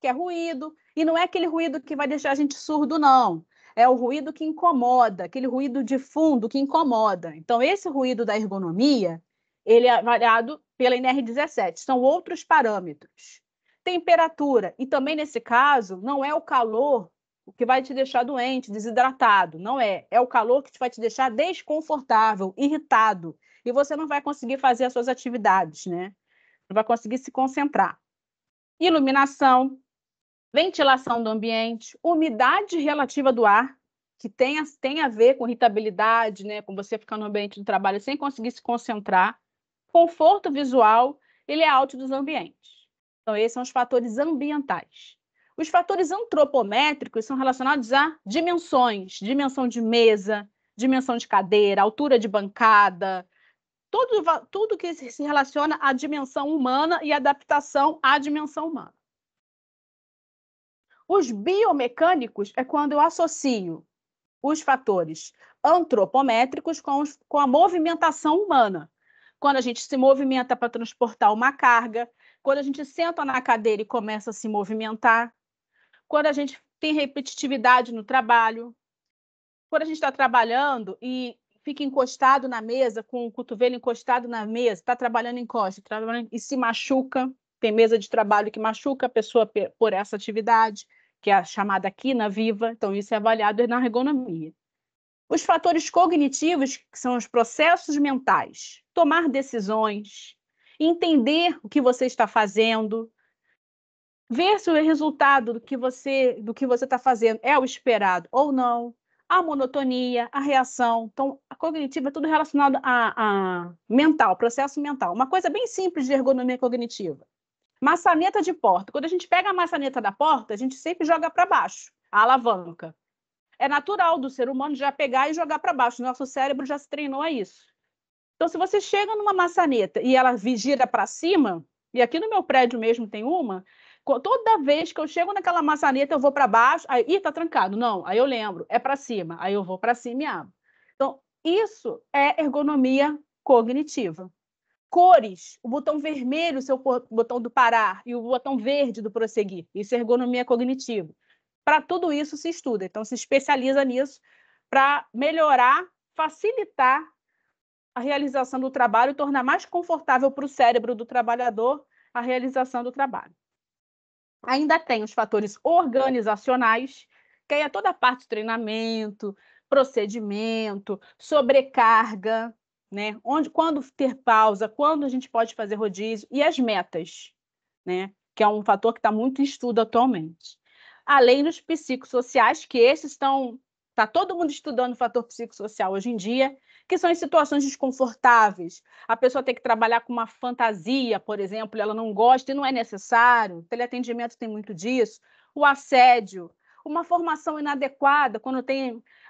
que é ruído, e não é aquele ruído que vai deixar a gente surdo, não. É o ruído que incomoda, aquele ruído de fundo que incomoda. Então, esse ruído da ergonomia, ele é avaliado pela NR17, são outros parâmetros. Temperatura, e também nesse caso, não é o calor o que vai te deixar doente, desidratado, não é. É o calor que vai te deixar desconfortável, irritado, e você não vai conseguir fazer as suas atividades, né? Não vai conseguir se concentrar. Iluminação, ventilação do ambiente, umidade relativa do ar, que tem a ver com irritabilidade, né? Com você ficar no ambiente de trabalho sem conseguir se concentrar. Conforto visual e layout dos ambientes. Então, esses são os fatores ambientais. Os fatores antropométricos são relacionados a dimensões, dimensão de mesa, dimensão de cadeira, altura de bancada, tudo que se relaciona à dimensão humana e adaptação à dimensão humana. Os biomecânicos é quando eu associo os fatores antropométricos com a movimentação humana. Quando a gente se movimenta para transportar uma carga, quando a gente senta na cadeira e começa a se movimentar, quando a gente tem repetitividade no trabalho, quando a gente está trabalhando e fica encostado na mesa, com o cotovelo encostado na mesa, está trabalhando e se machuca, tem mesa de trabalho que machuca a pessoa por essa atividade, que é a chamada quina viva, então isso é avaliado na ergonomia. Os fatores cognitivos, que são os processos mentais, tomar decisões, entender o que você está fazendo, ver se o resultado do que você está fazendo é o esperado ou não, a monotonia, a reação. Então, a cognitiva é tudo relacionado a mental, processo mental. Uma coisa bem simples de ergonomia cognitiva. Maçaneta de porta. Quando a gente pega a maçaneta da porta, a gente sempre joga para baixo, a alavanca. É natural do ser humano já pegar e jogar para baixo. Nosso cérebro já se treinou a isso. Então, se você chega numa maçaneta e ela gira para cima, e aqui no meu prédio mesmo tem uma, toda vez que eu chego naquela maçaneta, eu vou para baixo, aí está trancado. Não, aí eu lembro, é para cima. Aí eu vou para cima e abro. Então, isso é ergonomia cognitiva. Cores, o botão vermelho, o seu botão do parar, e o botão verde do prosseguir. Isso é ergonomia cognitiva. Para tudo isso se estuda, então se especializa nisso para melhorar, facilitar a realização do trabalho e tornar mais confortável para o cérebro do trabalhador a realização do trabalho. Ainda tem os fatores organizacionais, que aí é toda a parte de treinamento, procedimento, sobrecarga, né? Quando ter pausa, quando a gente pode fazer rodízio, e as metas, né? Que é um fator que está muito em estudo atualmente. Além dos psicossociais, que esses estão Está todo mundo estudando o fator psicossocial hoje em dia, que são em situações desconfortáveis. A pessoa tem que trabalhar com uma fantasia, por exemplo, ela não gosta e não é necessário. O teleatendimento tem muito disso. O assédio, uma formação inadequada, quando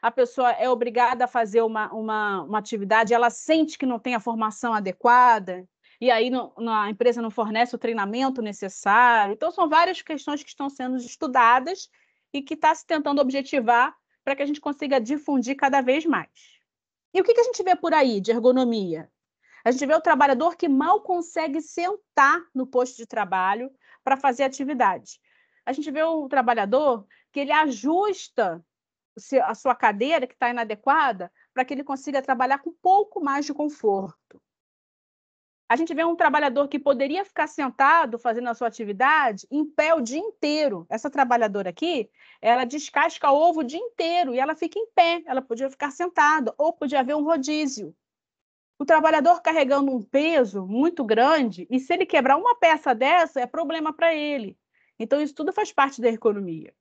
a pessoa é obrigada a fazer uma atividade, ela sente que não tem a formação adequada, e aí a empresa não fornece o treinamento necessário. Então, são várias questões que estão sendo estudadas e que está se tentando objetivar para que a gente consiga difundir cada vez mais. E o que a gente vê por aí de ergonomia? A gente vê o trabalhador que mal consegue sentar no posto de trabalho para fazer atividade. A gente vê o trabalhador que ele ajusta a sua cadeira, que está inadequada, para que ele consiga trabalhar com um pouco mais de conforto. A gente vê um trabalhador que poderia ficar sentado fazendo a sua atividade em pé o dia inteiro. Essa trabalhadora aqui, ela descasca ovo o dia inteiro e ela fica em pé. Ela podia ficar sentada ou podia haver um rodízio. O trabalhador carregando um peso muito grande, e se ele quebrar uma peça dessa, é problema para ele. Então, isso tudo faz parte da ergonomia.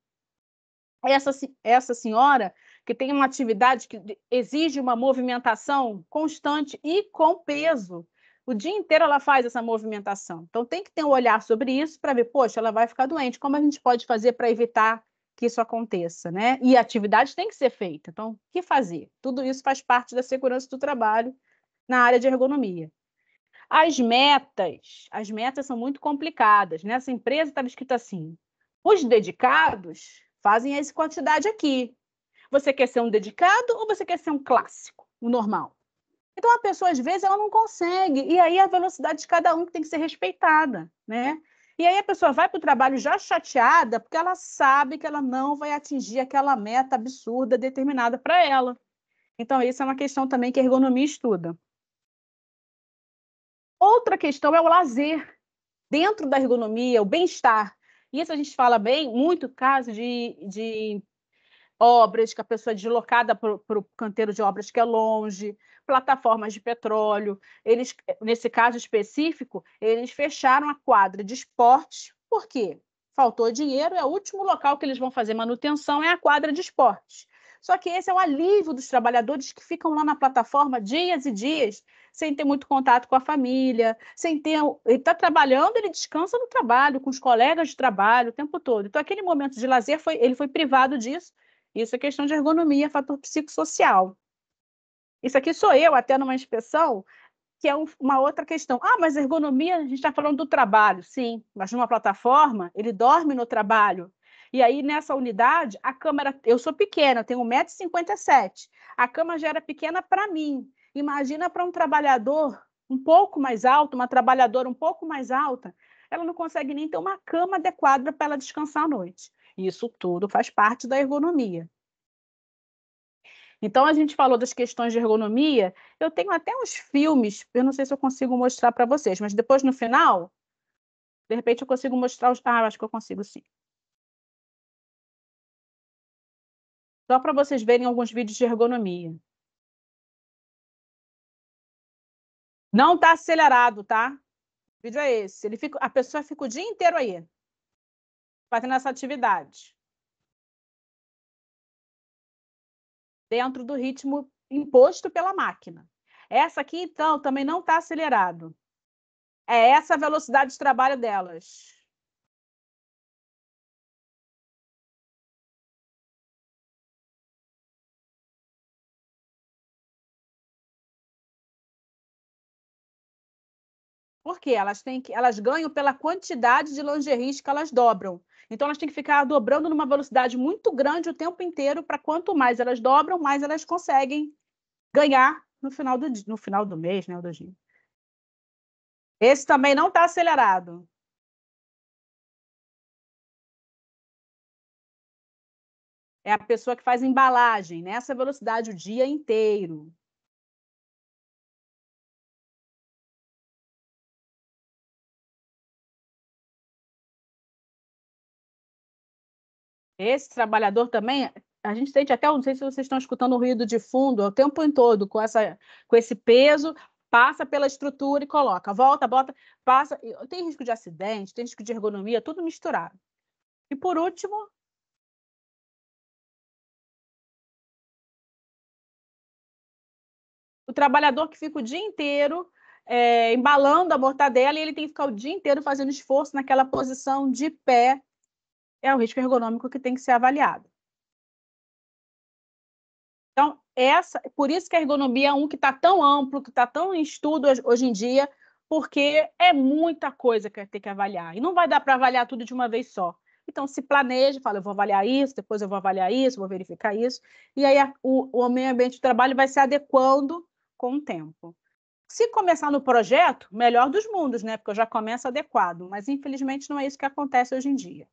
Essa senhora que tem uma atividade que exige uma movimentação constante e com peso, o dia inteiro ela faz essa movimentação. Então, tem que ter um olhar sobre isso para ver, poxa, ela vai ficar doente. Como a gente pode fazer para evitar que isso aconteça, né? E a atividade tem que ser feita. Então, o que fazer? Tudo isso faz parte da segurança do trabalho na área de ergonomia. As metas são muito complicadas. Nessa empresa estava escrito assim: os dedicados fazem essa quantidade aqui. Você quer ser um dedicado ou você quer ser um clássico, um normal? Então, a pessoa, às vezes, ela não consegue, e aí a velocidade de cada um que tem que ser respeitada, né? E aí a pessoa vai para o trabalho já chateada, porque ela sabe que ela não vai atingir aquela meta absurda determinada para ela. Então, isso é uma questão também que a ergonomia estuda. Outra questão é o lazer, dentro da ergonomia, o bem-estar. Isso a gente fala bem, muito caso de obras, que a pessoa é deslocada para o canteiro de obras que é longe, plataformas de petróleo. Eles, nesse caso específico, eles fecharam a quadra de esportes. Por quê? Faltou dinheiro, é o último local que eles vão fazer manutenção, é a quadra de esportes. Só que esse é o alívio dos trabalhadores que ficam lá na plataforma dias e dias, sem ter muito contato com a família, sem ter. Ele está trabalhando, ele descansa no trabalho, com os colegas de trabalho o tempo todo. Então, aquele momento de lazer, ele foi privado disso. Isso é questão de ergonomia, fator psicossocial. Isso aqui sou eu, até numa inspeção, que é uma outra questão. Ah, mas ergonomia, a gente está falando do trabalho. Sim, mas numa plataforma, ele dorme no trabalho. E aí, nessa unidade, a câmera... Eu sou pequena, eu tenho 1,57 m. A cama já era pequena para mim. Imagina para um trabalhador um pouco mais alto, uma trabalhadora um pouco mais alta, ela não consegue nem ter uma cama adequada para ela descansar à noite. Isso tudo faz parte da ergonomia. Então, a gente falou das questões de ergonomia. Eu tenho até uns filmes, eu não sei se eu consigo mostrar para vocês, mas depois, no final, de repente, eu consigo mostrar os... Ah, eu acho que eu consigo, sim. Só para vocês verem alguns vídeos de ergonomia. Não está acelerado, tá? O vídeo é esse. A pessoa fica o dia inteiro aí, fazendo essa atividade. Dentro do ritmo imposto pela máquina. Essa aqui, então, também não está acelerado. É essa a velocidade de trabalho delas. Por quê? Elas ganham pela quantidade de lingeries que elas dobram. Então, elas têm que ficar dobrando numa velocidade muito grande o tempo inteiro, para quanto mais elas dobram, mais elas conseguem ganhar no final do mês, né, do dia. Esse também não está acelerado. É a pessoa que faz embalagem nessa velocidade o dia inteiro. Esse trabalhador também, a gente sente até, não sei se vocês estão escutando o ruído de fundo, o tempo todo, com esse peso, passa pela estrutura e coloca, volta, bota, passa. Tem risco de acidente, tem risco de ergonomia, tudo misturado. E por último, o trabalhador que fica o dia inteiro embalando a mortadela e ele tem que ficar o dia inteiro fazendo esforço naquela posição de pé, é o risco ergonômico que tem que ser avaliado. Então, por isso que a ergonomia é um que está tão amplo, que está tão em estudo hoje em dia, porque é muita coisa que vai ter que avaliar. E não vai dar para avaliar tudo de uma vez só. Então, se planeja, fala, eu vou avaliar isso, depois eu vou avaliar isso, vou verificar isso. E aí o meio ambiente de trabalho vai se adequando com o tempo. Se começar no projeto, melhor dos mundos, né? Porque eu já começo adequado. Mas, infelizmente, não é isso que acontece hoje em dia.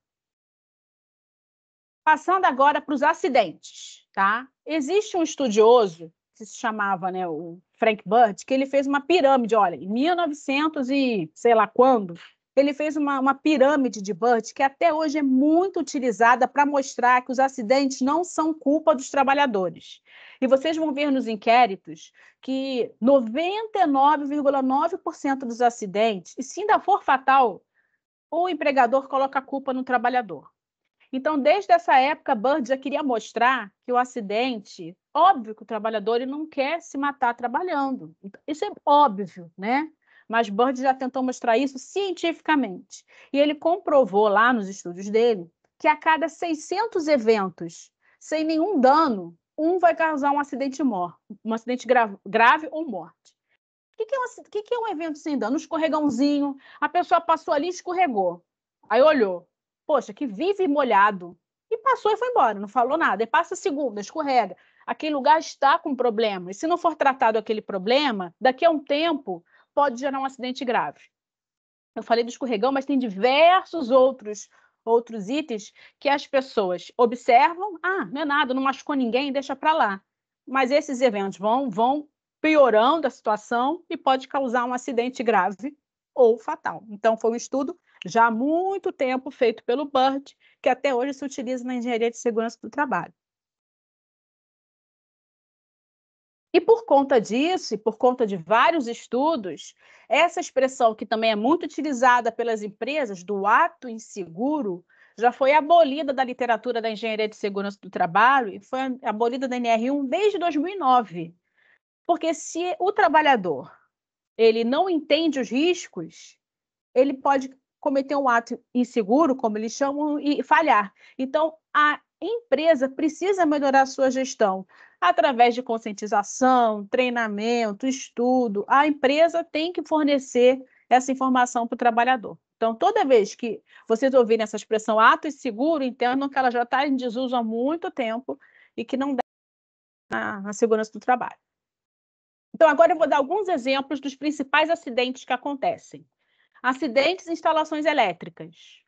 Passando agora para os acidentes, tá? Existe um estudioso que se chamava, né, o Frank Bird, que ele fez uma pirâmide, olha, em 1900 e sei lá quando, ele fez uma pirâmide de Bird que até hoje é muito utilizada para mostrar que os acidentes não são culpa dos trabalhadores. E vocês vão ver nos inquéritos que 99,9% dos acidentes, e se ainda for fatal, o empregador coloca a culpa no trabalhador. Então, desde essa época, Bird já queria mostrar que o acidente, óbvio que o trabalhador ele não quer se matar trabalhando. Isso é óbvio, né? Mas Bird já tentou mostrar isso cientificamente. E ele comprovou lá nos estudos dele que a cada 600 eventos sem nenhum dano, um vai causar um acidente grave ou morte. O que é um evento sem dano? Um escorregãozinho, a pessoa passou ali e escorregou. Aí olhou. Poxa, que vive molhado. E passou e foi embora, não falou nada. E passa a segunda, escorrega. Aquele lugar está com problema. E se não for tratado aquele problema, daqui a um tempo pode gerar um acidente grave. Eu falei do escorregão, mas tem diversos outros itens que as pessoas observam. Ah, não é nada, não machucou ninguém, deixa para lá. Mas esses eventos vão piorando a situação e pode causar um acidente grave ou fatal. Então, foi um estudo já há muito tempo feito pelo Bird, que até hoje se utiliza na engenharia de segurança do trabalho. E por conta disso, e por conta de vários estudos, essa expressão que também é muito utilizada pelas empresas, do ato inseguro, já foi abolida da literatura da engenharia de segurança do trabalho e foi abolida da NR1 desde 2009. Porque se o trabalhador ele não entende os riscos, ele pode cometer um ato inseguro, como eles chamam, e falhar. Então, a empresa precisa melhorar a sua gestão através de conscientização, treinamento, estudo. A empresa tem que fornecer essa informação para o trabalhador. Então, toda vez que vocês ouvirem essa expressão ato inseguro, entendam que ela já está em desuso há muito tempo e que não dá na segurança do trabalho. Então, agora eu vou dar alguns exemplos dos principais acidentes que acontecem. Acidentes em instalações elétricas.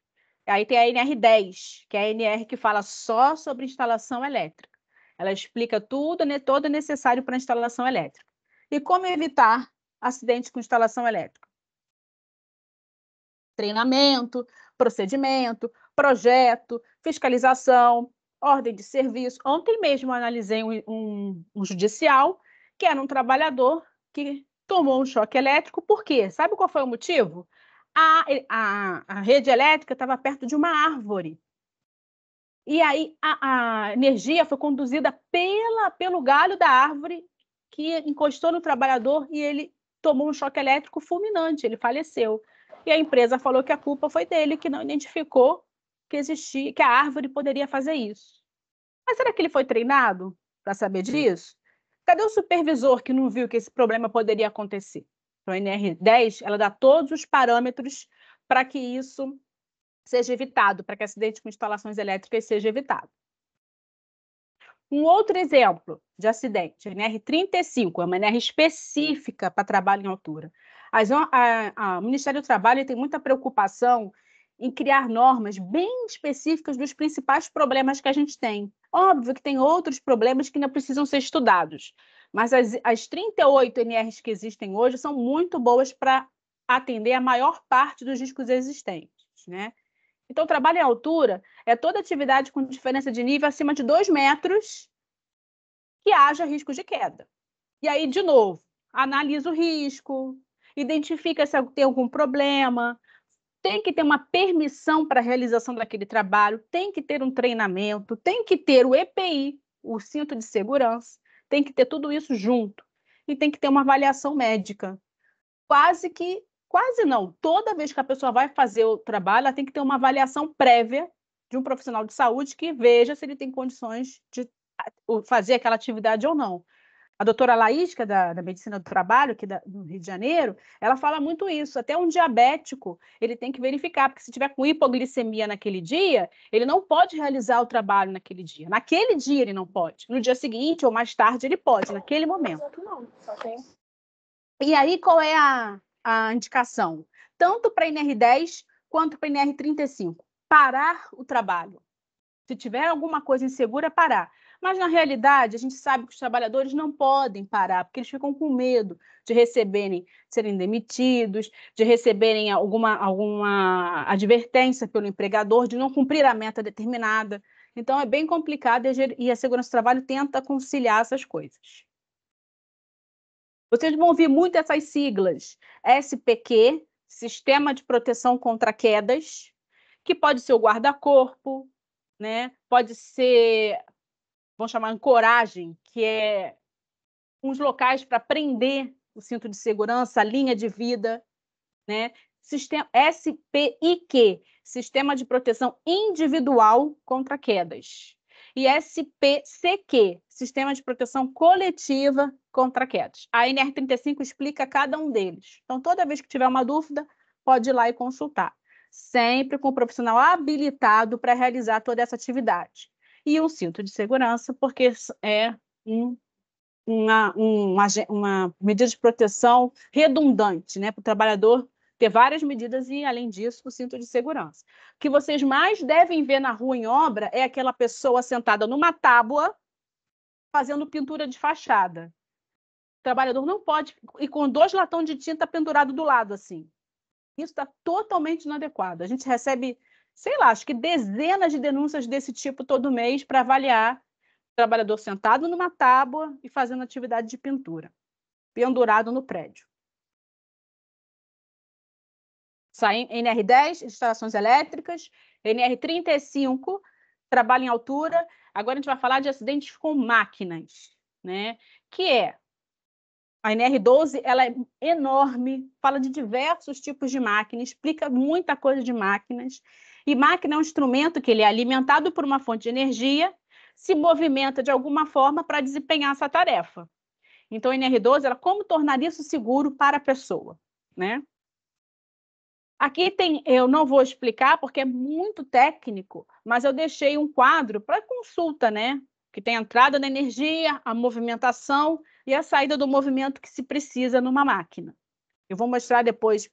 Aí tem a NR10, que é a NR que fala só sobre instalação elétrica. Ela explica tudo, todo necessário para a instalação elétrica. E como evitar acidentes com instalação elétrica? Treinamento, procedimento, projeto, fiscalização, ordem de serviço. Ontem mesmo eu analisei um judicial que era um trabalhador que tomou um choque elétrico. Por quê? Sabe qual foi o motivo? A rede elétrica estava perto de uma árvore. E aí a energia foi conduzida pelo galho da árvore que encostou no trabalhador e ele tomou um choque elétrico fulminante, ele faleceu. E a empresa falou que a culpa foi dele, que não identificou que a árvore poderia fazer isso. Mas será que ele foi treinado para saber disso? Cadê o supervisor que não viu que esse problema poderia acontecer? Então, a NR10, ela dá todos os parâmetros para que isso seja evitado, para que acidente com instalações elétricas seja evitado. Um outro exemplo de acidente, a NR35, é uma NR específica para trabalho em altura. O Ministério do Trabalho tem muita preocupação em criar normas bem específicas dos principais problemas que a gente tem. Óbvio que tem outros problemas que ainda precisam ser estudados, mas as 38 NRs que existem hoje são muito boas para atender a maior parte dos riscos existentes, né? Então, trabalho em altura é toda atividade com diferença de nível acima de 2 metros que haja risco de queda. E aí, de novo, analisa o risco, identifica se tem algum problema, tem que ter uma permissão para a realização daquele trabalho, tem que ter um treinamento, tem que ter o EPI, o cinto de segurança, tem que ter tudo isso junto. e tem que ter uma avaliação médica. Quase não, toda vez que a pessoa vai fazer o trabalho, ela tem que ter uma avaliação prévia de um profissional de saúde que veja se ele tem condições de fazer aquela atividade ou não. A doutora Laís, que é da Medicina do Trabalho, aqui no Rio de Janeiro, ela fala muito isso. Até um diabético, ele tem que verificar, porque se tiver com hipoglicemia naquele dia, ele não pode realizar o trabalho naquele dia. Naquele dia ele não pode. No dia seguinte ou mais tarde ele pode, naquele momento. Não, só tem. E aí qual é a indicação? Tanto para NR10 quanto para NR35. Parar o trabalho. Se tiver alguma coisa insegura, parar. Mas, na realidade, a gente sabe que os trabalhadores não podem parar, porque eles ficam com medo de serem demitidos, de receberem alguma advertência pelo empregador, de não cumprir a meta determinada. Então, é bem complicado e a segurança do trabalho tenta conciliar essas coisas. Vocês vão ouvir muito essas siglas. SPQ, Sistema de Proteção contra Quedas, que pode ser o guarda-corpo, né? Pode ser, vamos chamar ancoragem, que é uns locais para prender o cinto de segurança, a linha de vida, né? Sistema SPIQ, Sistema de Proteção Individual contra Quedas. E SPCQ, Sistema de Proteção Coletiva contra Quedas. A NR35 explica cada um deles. Então, toda vez que tiver uma dúvida, pode ir lá e consultar. Sempre com um profissional habilitado para realizar toda essa atividade. E um cinto de segurança, porque é uma medida de proteção redundante, né? Para o trabalhador ter várias medidas e, além disso, o cinto de segurança. O que vocês mais devem ver na rua em obra é aquela pessoa sentada numa tábua fazendo pintura de fachada. O trabalhador não pode ir com 2 latões de tinta pendurado do lado, assim. Isso está totalmente inadequado. A gente recebe, sei lá, acho que dezenas de denúncias desse tipo todo mês para avaliar o trabalhador sentado numa tábua e fazendo atividade de pintura, pendurado no prédio. Sai NR10, instalações elétricas, NR35, trabalho em altura. Agora a gente vai falar de acidentes com máquinas, né? Que é a NR12, ela é enorme, fala de diversos tipos de máquina, explica muita coisa de máquinas. E máquina é um instrumento que ele é alimentado por uma fonte de energia, se movimenta de alguma forma para desempenhar essa tarefa. Então, a NR12, ela como tornar isso seguro para a pessoa, né? Aqui eu não vou explicar porque é muito técnico, mas eu deixei um quadro para consulta, né? Que tem a entrada da energia, a movimentação e a saída do movimento que se precisa numa máquina. Eu vou mostrar depois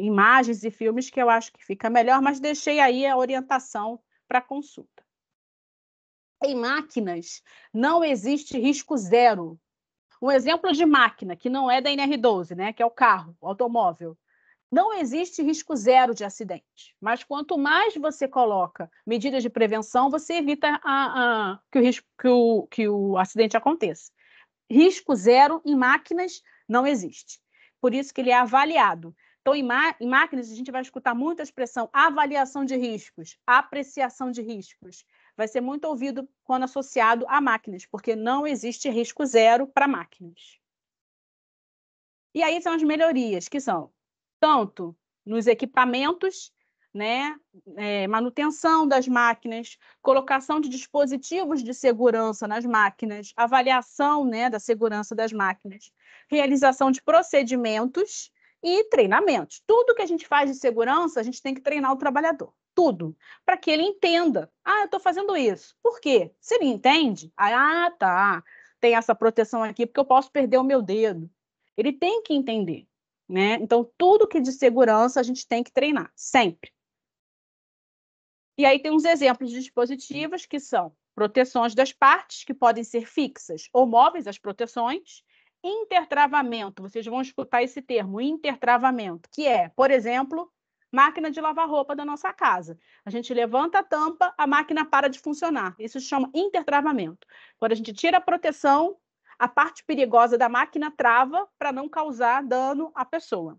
imagens e filmes que eu acho que fica melhor, mas deixei aí a orientação para consulta. Em máquinas, não existe risco zero. Um exemplo de máquina, que não é da NR12, né? Que é o carro, o automóvel. Não existe risco zero de acidente, mas quanto mais você coloca medidas de prevenção, você evita que o acidente aconteça. Risco zero em máquinas não existe. Por isso que ele é avaliado. Então, em máquinas, a gente vai escutar muito a expressão avaliação de riscos, apreciação de riscos. Vai ser muito ouvido quando associado a máquinas, porque não existe risco zero para máquinas. E aí são as melhorias, que são tanto nos equipamentos, né, manutenção das máquinas, colocação de dispositivos de segurança nas máquinas, avaliação, né, da segurança das máquinas, realização de procedimentos e treinamentos. Tudo que a gente faz de segurança, a gente tem que treinar o trabalhador. Tudo. Para que ele entenda. Eu estou fazendo isso. Por quê? Se ele entende, tá, tem essa proteção aqui porque eu posso perder o meu dedo. Ele tem que entender. Né? Então, tudo que de segurança a gente tem que treinar, sempre. E aí tem uns exemplos de dispositivos que são proteções das partes, que podem ser fixas ou móveis, as proteções, intertravamento, vocês vão escutar esse termo, intertravamento, que é, por exemplo, máquina de lavar roupa da nossa casa. A gente levanta a tampa, a máquina para de funcionar. Isso se chama intertravamento. Quando a gente tira a proteção, a parte perigosa da máquina trava para não causar dano à pessoa.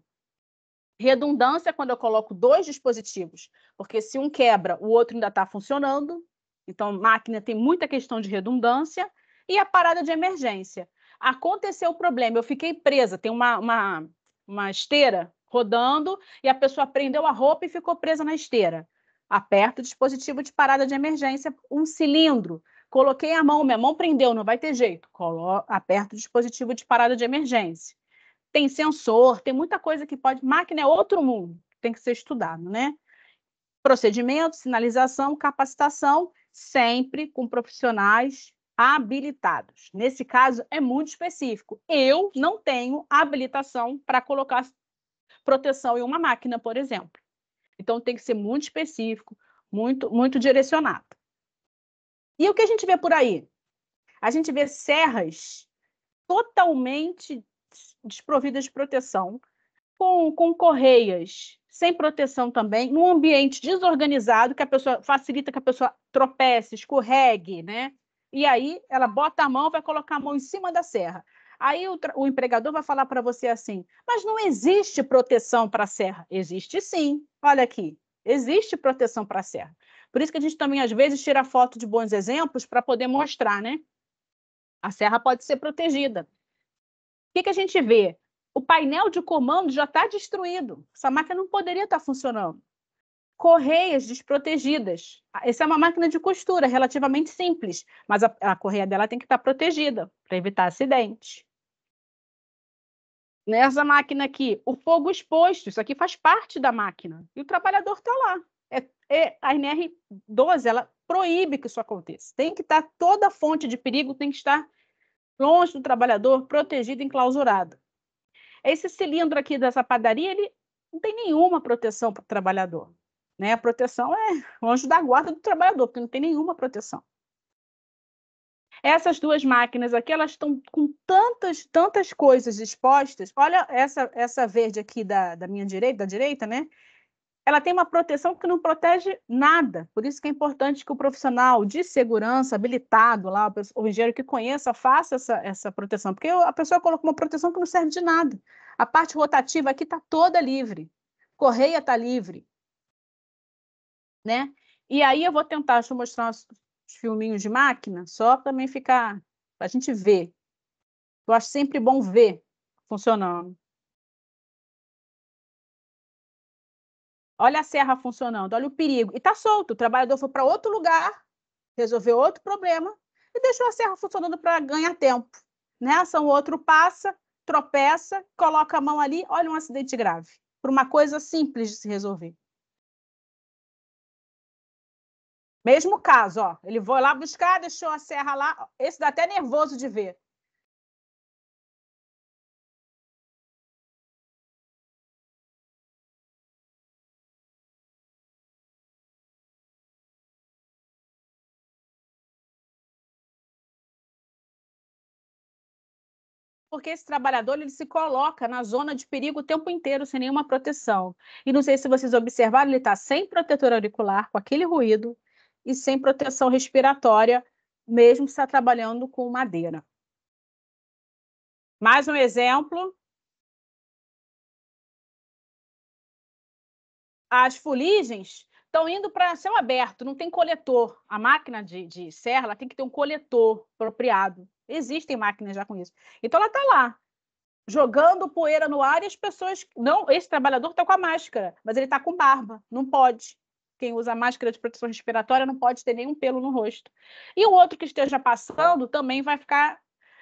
Redundância é quando eu coloco 2 dispositivos, porque se um quebra, o outro ainda está funcionando. Então, máquina tem muita questão de redundância. E a parada de emergência. Aconteceu o problema, eu fiquei presa, tem uma esteira rodando e a pessoa prendeu a roupa e ficou presa na esteira. Aperto o dispositivo de parada de emergência, um cilindro. Coloquei a mão, minha mão prendeu, não vai ter jeito. Aperto o dispositivo de parada de emergência. Tem sensor, tem muita coisa que pode... Máquina é outro mundo, tem que ser estudado, né? Procedimento, sinalização, capacitação, sempre com profissionais habilitados. Nesse caso, é muito específico. Eu não tenho habilitação para colocar proteção em uma máquina, por exemplo. Então, tem que ser muito específico, muito direcionado. E o que a gente vê por aí? A gente vê serras totalmente desprovidas de proteção, com correias sem proteção também, num ambiente desorganizado, que a pessoa facilita que a pessoa tropece, escorregue, né? E aí ela bota a mão, vai colocar a mão em cima da serra. Aí o empregador vai falar para você assim, mas não existe proteção para a serra. Existe sim, olha aqui, existe proteção para a serra. Por isso que a gente também, às vezes, tira foto de bons exemplos para poder mostrar, né? A serra pode ser protegida. O que a gente vê? O painel de comando já está destruído. Essa máquina não poderia estar funcionando. Correias desprotegidas. Essa é uma máquina de costura relativamente simples, mas a correia dela tem que estar protegida para evitar acidente. Nessa máquina aqui, o fogo exposto, isso aqui faz parte da máquina. E o trabalhador está lá. A NR12, ela proíbe que isso aconteça. Tem que estar, toda fonte de perigo tem que estar longe do trabalhador, protegido, enclausurado. Esse cilindro aqui dessa padaria, ele não tem nenhuma proteção para o trabalhador, né? A proteção é o anjo da guarda do trabalhador, porque não tem nenhuma proteção. Essas duas máquinas aqui, elas estão com tantas coisas expostas. Olha essa verde aqui da minha direita, da direita, né? Ela tem uma proteção que não protege nada. Por isso que é importante que o profissional de segurança habilitado lá, o engenheiro que conheça, faça essa proteção. Porque a pessoa colocou uma proteção que não serve de nada. A parte rotativa aqui está toda livre. Correia está livre. Né? E aí eu vou tentar, deixa eu mostrar os filminhos de máquina, só para também ficar, para a gente ver. Eu acho sempre bom ver funcionando. Olha a serra funcionando, olha o perigo. E está solto, o trabalhador foi para outro lugar, resolveu outro problema e deixou a serra funcionando para ganhar tempo. Nessa, o outro passa, tropeça, coloca a mão ali, olha um acidente grave. Por uma coisa simples de se resolver. Mesmo caso, ó, ele foi lá buscar, deixou a serra lá. Esse dá até nervoso de ver. Porque esse trabalhador ele se coloca na zona de perigo o tempo inteiro, sem nenhuma proteção. E não sei se vocês observaram, ele está sem protetor auricular, com aquele ruído, e sem proteção respiratória, mesmo se está trabalhando com madeira. Mais um exemplo. As fuligens estão indo para céu aberto, não tem coletor. A máquina de serra ela tem que ter um coletor apropriado. Existem máquinas já com isso. Então, ela está lá, jogando poeira no ar e as pessoas... Não, esse trabalhador está com a máscara, mas ele está com barba, não pode. Quem usa máscara de proteção respiratória não pode ter nenhum pelo no rosto. E o outro que esteja passando também vai ficar,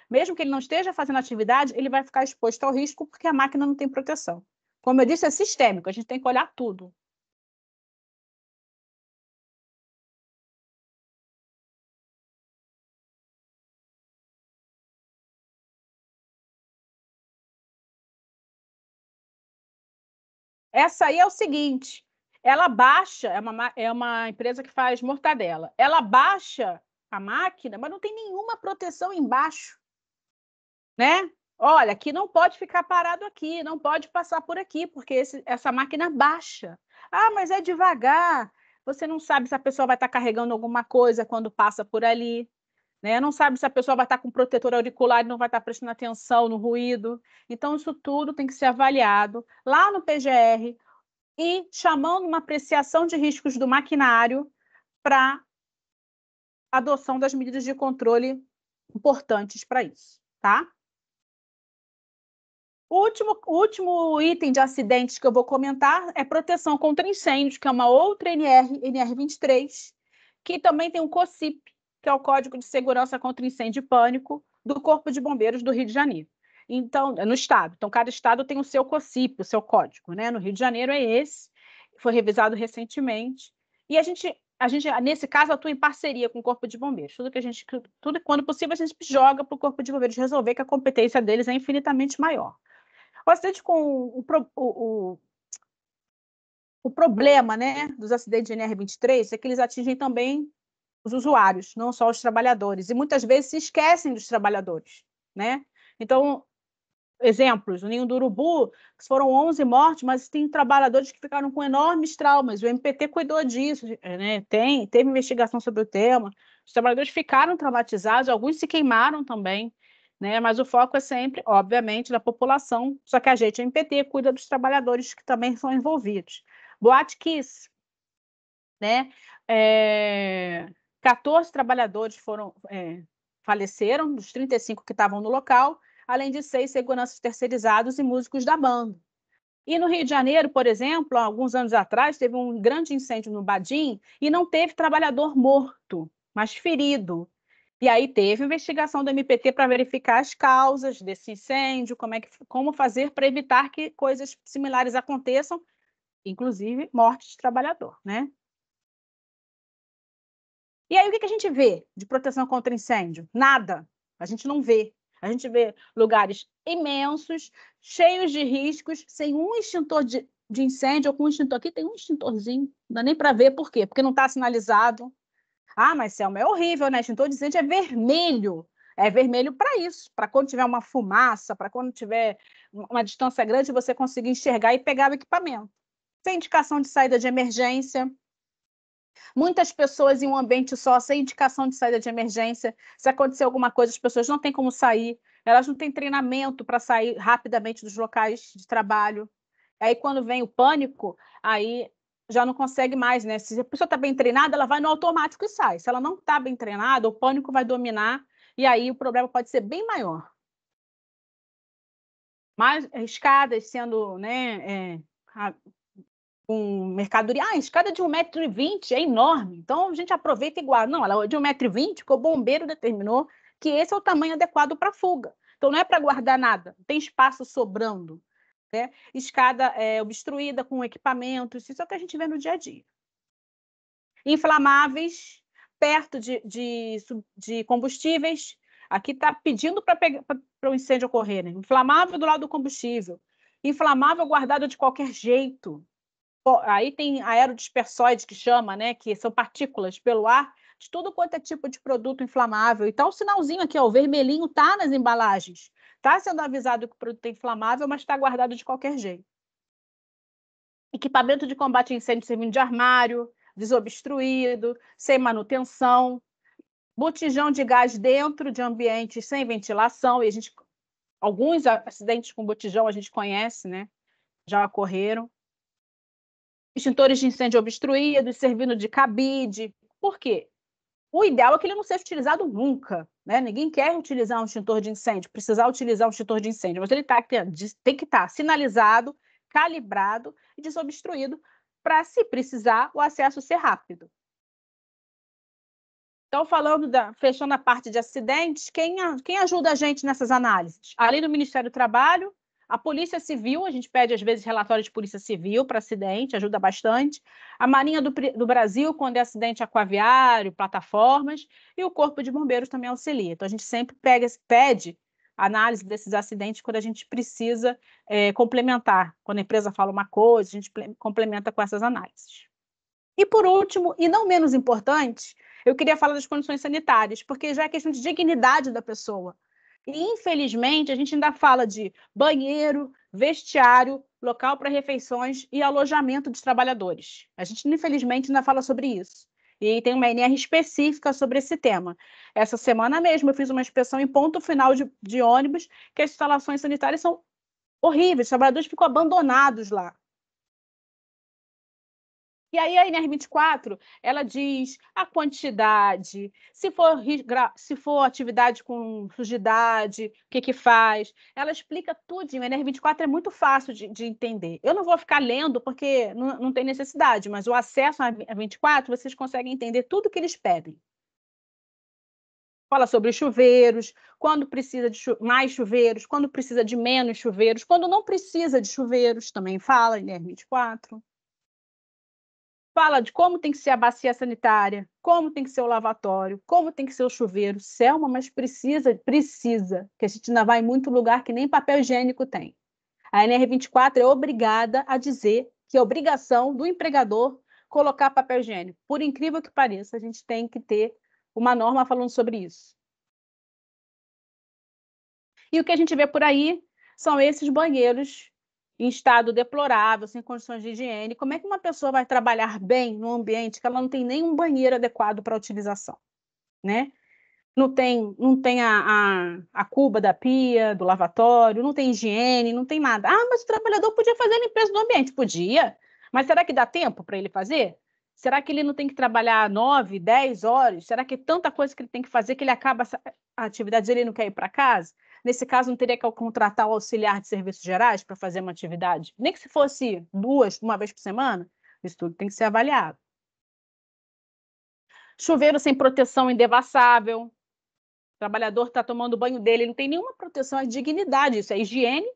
mesmo que ele não esteja fazendo atividade, ele vai ficar exposto ao risco porque a máquina não tem proteção. Como eu disse, é sistêmico, a gente tem que olhar tudo. Essa aí é o seguinte, ela baixa, é uma empresa que faz mortadela, ela baixa a máquina, mas não tem nenhuma proteção embaixo, né? Olha, aqui não pode ficar parado aqui, não pode passar por aqui, porque essa máquina baixa. Ah, mas é devagar, você não sabe se a pessoa vai estar carregando alguma coisa quando passa por ali, né? Não sabe se a pessoa vai estar com protetor auricular e não vai estar prestando atenção no ruído. Então, isso tudo tem que ser avaliado lá no PGR e chamando uma apreciação de riscos do maquinário para adoção das medidas de controle importantes para isso, tá? O último item de acidentes que eu vou comentar é proteção contra incêndios, que é uma outra NR23, que também tem um COSIP, que é o Código de Segurança contra Incêndio e Pânico, do Corpo de Bombeiros do Rio de Janeiro. Então, no estado. Então, cada estado tem o seu COSIP, o seu código, né? No Rio de Janeiro é esse, foi revisado recentemente. E a gente, nesse caso, atua em parceria com o Corpo de Bombeiros. Tudo, quando possível, a gente joga para o Corpo de Bombeiros resolver, que a competência deles é infinitamente maior. O acidente com o problema, né, dos acidentes de NR23 é que eles atingem também os usuários, não só os trabalhadores, e muitas vezes se esquecem dos trabalhadores, né? Então, exemplos, no Ninho do Urubu, foram 11 mortes, mas tem trabalhadores que ficaram com enormes traumas, o MPT cuidou disso, né? Teve investigação sobre o tema, os trabalhadores ficaram traumatizados, alguns se queimaram também, né? Mas o foco é sempre, obviamente, da população, só que a gente, o MPT, cuida dos trabalhadores que também são envolvidos. Boate Kiss, né? 14 trabalhadores faleceram, dos 35 que estavam no local, além de 6 seguranças terceirizados e músicos da banda. E no Rio de Janeiro, por exemplo, há alguns anos atrás, teve um grande incêndio no Badim e não teve trabalhador morto, mas ferido. E aí teve investigação do MPT para verificar as causas desse incêndio, como fazer para evitar que coisas similares aconteçam, inclusive morte de trabalhador, né? E aí o que a gente vê de proteção contra incêndio? Nada. A gente não vê. A gente vê lugares imensos, cheios de riscos, sem um extintor de incêndio, ou com um extintor. Aqui tem um extintorzinho, não dá nem para ver por quê, porque não está sinalizado. Ah, mas Selma, é horrível, né? Extintor de incêndio é vermelho. É vermelho para isso, para quando tiver uma fumaça, para quando tiver uma distância grande, você conseguir enxergar e pegar o equipamento. Sem indicação de saída de emergência. Muitas pessoas em um ambiente só, sem indicação de saída de emergência. Se acontecer alguma coisa, as pessoas não têm como sair, elas não têm treinamento para sair rapidamente dos locais de trabalho. Aí, quando vem o pânico, aí já não consegue mais, né? Se a pessoa está bem treinada, ela vai no automático e sai. Se ela não está bem treinada, o pânico vai dominar e aí o problema pode ser bem maior. Mas escadas sendo, né, com mercadoria. A escada de 1,20 m é enorme, então a gente aproveita igual. Não, ela é de 1,20 m, porque o bombeiro determinou que esse é o tamanho adequado para fuga. Então não é para guardar nada, tem espaço sobrando. Né? Escada obstruída com equipamentos, isso é o que a gente vê no dia a dia. Inflamáveis, perto de combustíveis. Aqui está pedindo para o incêndio ocorrer. Né? Inflamável do lado do combustível. Inflamável guardado de qualquer jeito. Aí tem aerodispersóide, que chama, né? Que são partículas pelo ar, de tudo quanto é tipo de produto inflamável. E tá o sinalzinho aqui, ó, o vermelhinho está nas embalagens. Está sendo avisado que o produto é inflamável, mas está guardado de qualquer jeito. Equipamento de combate a incêndio servindo de armário, desobstruído, sem manutenção. Botijão de gás dentro de ambientes sem ventilação. E alguns acidentes com botijão a gente conhece, né? Já ocorreram. Extintores de incêndio obstruídos, servindo de cabide. Por quê? O ideal é que ele não seja utilizado nunca. Né? Ninguém quer utilizar um extintor de incêndio, precisar utilizar um extintor de incêndio, mas ele tem que estar sinalizado, calibrado e desobstruído para, se precisar, o acesso ser rápido. Então, fechando a parte de acidentes, quem ajuda a gente nessas análises? Além do Ministério do Trabalho, a Polícia Civil, a gente pede, às vezes, relatório de Polícia Civil para acidente, ajuda bastante. A Marinha do Brasil, quando é acidente aquaviário, plataformas. E o Corpo de Bombeiros também auxilia. Então, a gente sempre pede análise desses acidentes quando a gente precisa complementar. Quando a empresa fala uma coisa, a gente complementa com essas análises. E, por último, e não menos importante, eu queria falar das condições sanitárias, porque já é questão de dignidade da pessoa. E, infelizmente, a gente ainda fala de banheiro, vestiário, local para refeições e alojamento dos trabalhadores. A gente, infelizmente, ainda fala sobre isso. E tem uma NR específica sobre esse tema. Essa semana mesmo eu fiz uma inspeção em ponto final de ônibus, que as instalações sanitárias são horríveis, os trabalhadores ficam abandonados lá. E aí a NR24, ela diz a quantidade, se for atividade com sujidade, o que faz. Ela explica tudo. A NR24 é muito fácil de entender. Eu não vou ficar lendo porque não tem necessidade, mas o acesso à 24, vocês conseguem entender tudo que eles pedem. Fala sobre os chuveiros, quando precisa de mais chuveiros, quando precisa de menos chuveiros, quando não precisa de chuveiros, também fala em NR24. Fala de como tem que ser a bacia sanitária, como tem que ser o lavatório, como tem que ser o chuveiro. Selma, mas precisa, que a gente ainda vai em muito lugar que nem papel higiênico tem. A NR24 é obrigada a dizer que é obrigação do empregador colocar papel higiênico. Por incrível que pareça, a gente tem que ter uma norma falando sobre isso. E o que a gente vê por aí são esses banheiros em estado deplorável, sem condições de higiene. Como é que uma pessoa vai trabalhar bem num ambiente que ela não tem nenhum banheiro adequado para a utilização, né? Não tem a cuba da pia, do lavatório, não tem higiene, não tem nada. Ah, mas o trabalhador podia fazer a limpeza do ambiente. Podia, mas será que dá tempo para ele fazer? Será que ele não tem que trabalhar 9, 10 horas? Será que é tanta coisa que ele tem que fazer que ele acaba a atividade dele e não quer ir para casa? Nesse caso, não teria que contratar o auxiliar de serviços gerais para fazer uma atividade? Nem que se fosse uma vez por semana? Isso tudo tem que ser avaliado. Chuveiro sem proteção indevassável. O trabalhador está tomando banho dele, não tem nenhuma proteção, é dignidade, isso é higiene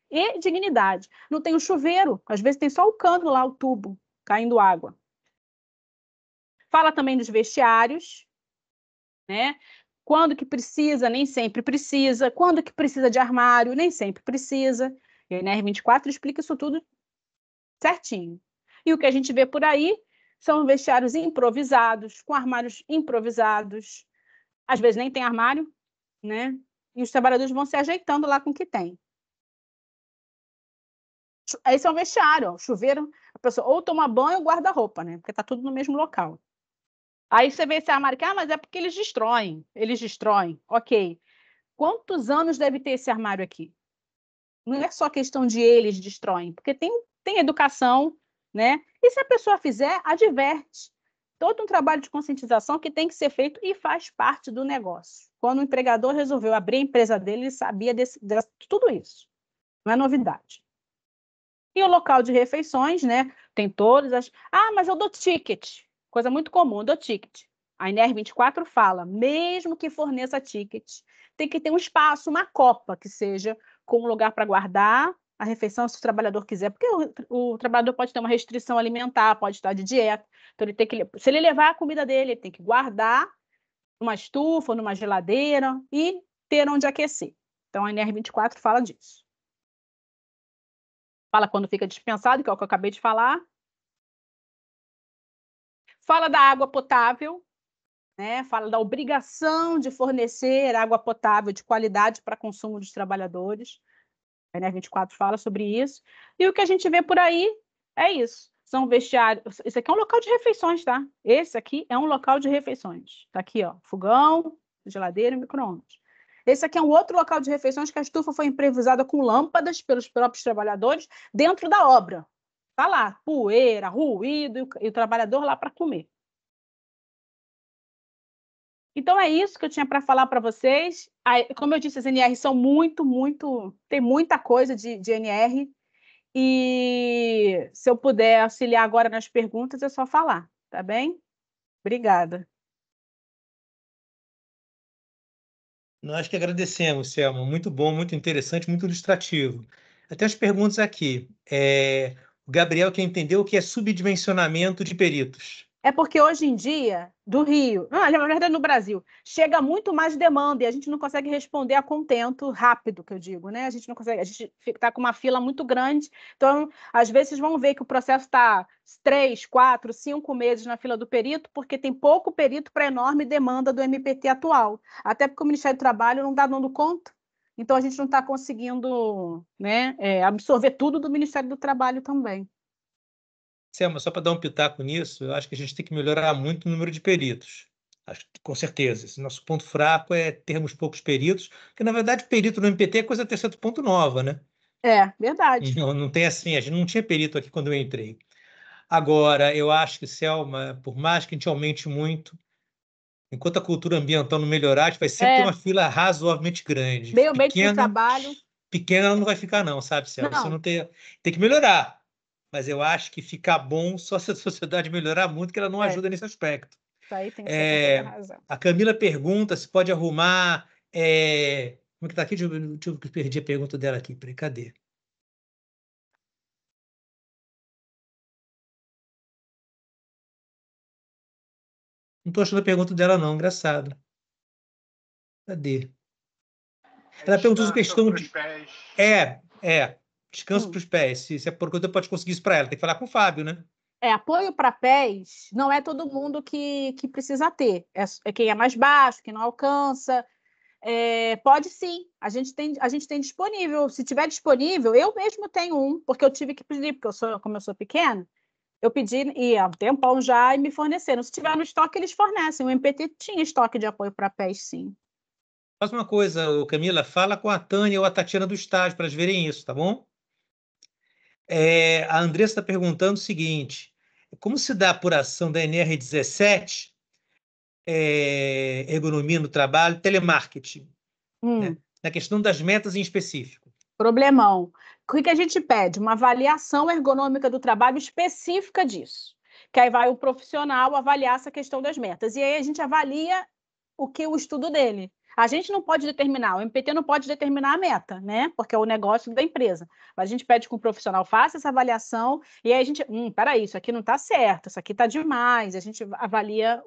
e dignidade. Não tem o chuveiro, às vezes tem só o cano lá, o tubo, caindo água. Fala também dos vestiários, né? Quando que precisa, nem sempre precisa. Quando que precisa de armário, nem sempre precisa. E a NR24 explica isso tudo certinho. E o que a gente vê por aí são vestiários improvisados, com armários improvisados. Às vezes nem tem armário, né? E os trabalhadores vão se ajeitando lá com o que tem. Esse é um vestiário, ó, chuveiro, a pessoa ou toma banho ou guarda roupa, né? Porque tá tudo no mesmo local. Aí você vê esse armário que, mas é porque eles destroem. Eles destroem. Ok. Quantos anos deve ter esse armário aqui? Não é só questão de eles destroem, porque tem educação, né? E se a pessoa fizer, adverte. Todo um trabalho de conscientização que tem que ser feito e faz parte do negócio. Quando o empregador resolveu abrir a empresa dele, ele sabia de tudo isso. Não é novidade. E o local de refeições, né? Tem todas as... Ah, mas eu dou ticket. Coisa muito comum, eu dou ticket. A NR24 fala, mesmo que forneça ticket, tem que ter um espaço, uma copa que seja com um lugar para guardar a refeição, se o trabalhador quiser, porque o trabalhador pode ter uma restrição alimentar, pode estar de dieta, então ele tem que, se ele levar a comida dele, ele tem que guardar numa estufa, numa geladeira e ter onde aquecer. Então a NR24 fala disso. Fala quando fica dispensado, que é o que eu acabei de falar. Fala da água potável, né? Fala da obrigação de fornecer água potável de qualidade para consumo dos trabalhadores. A NR24 fala sobre isso. E o que a gente vê por aí é isso. São vestiários. Isso aqui é um local de refeições, tá? Esse aqui é um local de refeições. Tá aqui, ó, fogão, geladeira e micro-ondas. Esse aqui é um outro local de refeições que a estufa foi improvisada com lâmpadas pelos próprios trabalhadores dentro da obra. Tá lá, poeira, ruído e o trabalhador lá para comer. Então, é isso que eu tinha para falar para vocês. Como eu disse, as NR são tem muita coisa de NR. E se eu puder auxiliar agora nas perguntas, é só falar, tá bem? Obrigada. Nós que agradecemos, Selma. Muito bom, muito interessante, muito ilustrativo. Até as perguntas aqui. O Gabriel quer entender o que é subdimensionamento de peritos. É porque hoje em dia, do Rio, na verdade no Brasil, chega muito mais demanda e a gente não consegue responder a contento rápido, que eu digo, né? A gente não consegue, a gente está com uma fila muito grande. Então, às vezes, vocês vão ver que o processo está 3, 4, 5 meses na fila do perito, porque tem pouco perito para a enorme demanda do MPT atual. Até porque o Ministério do Trabalho não está dando conta. Então, a gente não está conseguindo, né, absorver tudo do Ministério do Trabalho também. Selma, só para dar um pitaco nisso, eu acho que a gente tem que melhorar muito o número de peritos. Acho, com certeza. Esse nosso ponto fraco é termos poucos peritos, porque, na verdade, perito no MPT é coisa terceiro ponto nova, né? É, verdade. Não tem assim, a gente não tinha perito aqui quando eu entrei. Agora, eu acho que, Selma, por mais que a gente aumente muito, enquanto a cultura ambiental não melhorar, a gente vai sempre ter uma fila razoavelmente grande. Meio ambiente de trabalho. Pequena ela não vai ficar, não, sabe, Selma? Você Não. não tem que melhorar. Mas eu acho que fica bom só se a sociedade melhorar muito, que ela não ajuda nesse aspecto. Isso aí tem que ser com toda razão. A Camila pergunta se pode arrumar. Como é que está aqui? Deixa eu perdi a pergunta dela aqui. Peraí, cadê? Não estou achando a pergunta dela, não. Engraçado. Cadê? Ela perguntou sobre questão de. Descanso para os pés. Se é por conta, pode conseguir isso para ela. Tem que falar com o Fábio, né? Apoio para pés não é todo mundo que precisa ter. É quem é mais baixo, quem não alcança. Pode sim, a gente tem disponível. Se tiver disponível, eu mesmo tenho um, porque eu tive que pedir, porque como eu sou pequena, eu pedi há um tempão já e me forneceram. Se tiver no estoque, eles fornecem. O MPT tinha estoque de apoio para pés, sim. Faz uma coisa, Camila, fala com a Tânia ou a Tatiana do estágio para elas verem isso, tá bom? A Andressa está perguntando o seguinte: como se dá a apuração da NR17, ergonomia no trabalho, telemarketing, né? Na questão das metas em específico? Problemão. O que a gente pede? Uma avaliação ergonômica do trabalho específica disso. Que aí vai o profissional avaliar essa questão das metas. E aí a gente avalia o estudo dele. A gente não pode determinar, o MPT não pode determinar a meta, né? Porque é o negócio da empresa. Mas a gente pede que o profissional faça essa avaliação e aí a gente, peraí, isso aqui não está certo, isso aqui está demais. A gente avalia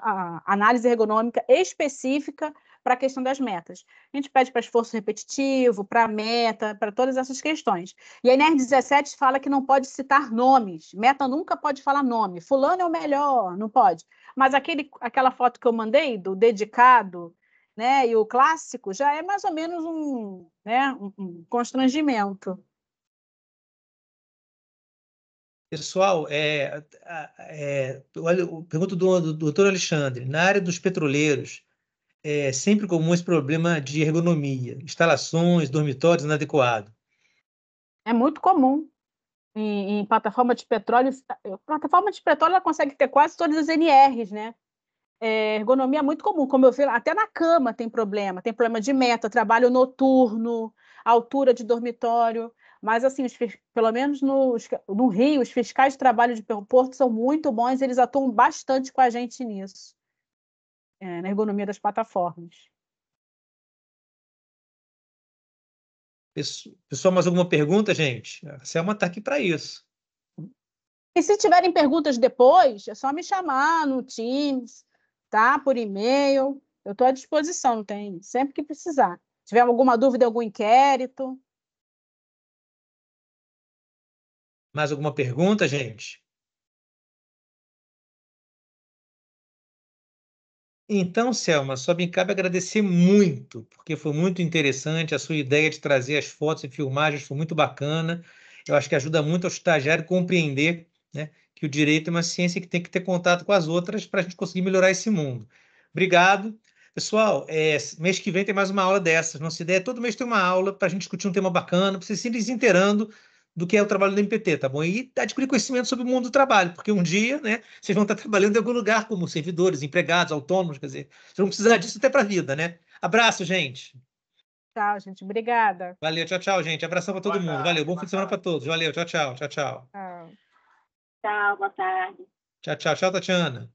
a análise ergonômica específica para a questão das metas. A gente pede para esforço repetitivo, para meta, para todas essas questões. E a NR17 fala que não pode citar nomes. Meta nunca pode falar nome. Fulano é o melhor, não pode. Mas aquela foto que eu mandei do dedicado, né, e o clássico já é mais ou menos um constrangimento. Pessoal, pergunta do doutor Alexandre. Na área dos petroleiros, é sempre comum esse problema de ergonomia, instalações, dormitórios inadequados. É muito comum. Em plataforma de petróleo, ela consegue ter quase todas as NRs, né? Ergonomia é muito comum, como eu vi, até na cama tem problema de meta, trabalho noturno, altura de dormitório, mas assim, pelo menos no Rio, os fiscais de trabalho de porto são muito bons, eles atuam bastante com a gente nisso, na ergonomia das plataformas. Pessoal, mais alguma pergunta, gente? A Selma está aqui para isso. E se tiverem perguntas depois, é só me chamar no Teams, tá? Por e-mail. Eu estou à disposição, tem sempre que precisar. Se tiver alguma dúvida, algum inquérito. Mais alguma pergunta, gente? Então, Selma, só me cabe agradecer muito, porque foi muito interessante. A sua ideia de trazer as fotos e filmagens foi muito bacana. Eu acho que ajuda muito ao estagiário compreender, né, que o direito é uma ciência que tem que ter contato com as outras para a gente conseguir melhorar esse mundo. Obrigado. Pessoal, mês que vem tem mais uma aula dessas. Nossa ideia é todo mês ter uma aula para a gente discutir um tema bacana, para vocês se inteirando do que é o trabalho do MPT, tá bom? E adquirir conhecimento sobre o mundo do trabalho, porque um dia, né, vocês vão estar trabalhando em algum lugar como servidores, empregados, autônomos, quer dizer, vocês vão precisar disso até para a vida, né? Abraço, gente. Tchau, gente. Obrigada. Valeu, tchau, tchau, gente. Abração para todo mundo. Valeu, bom fim de semana para todos. Valeu, tchau, tchau, tchau, tchau. Tchau. Tchau, boa tarde. Tchau, tchau, tchau, Tatiana.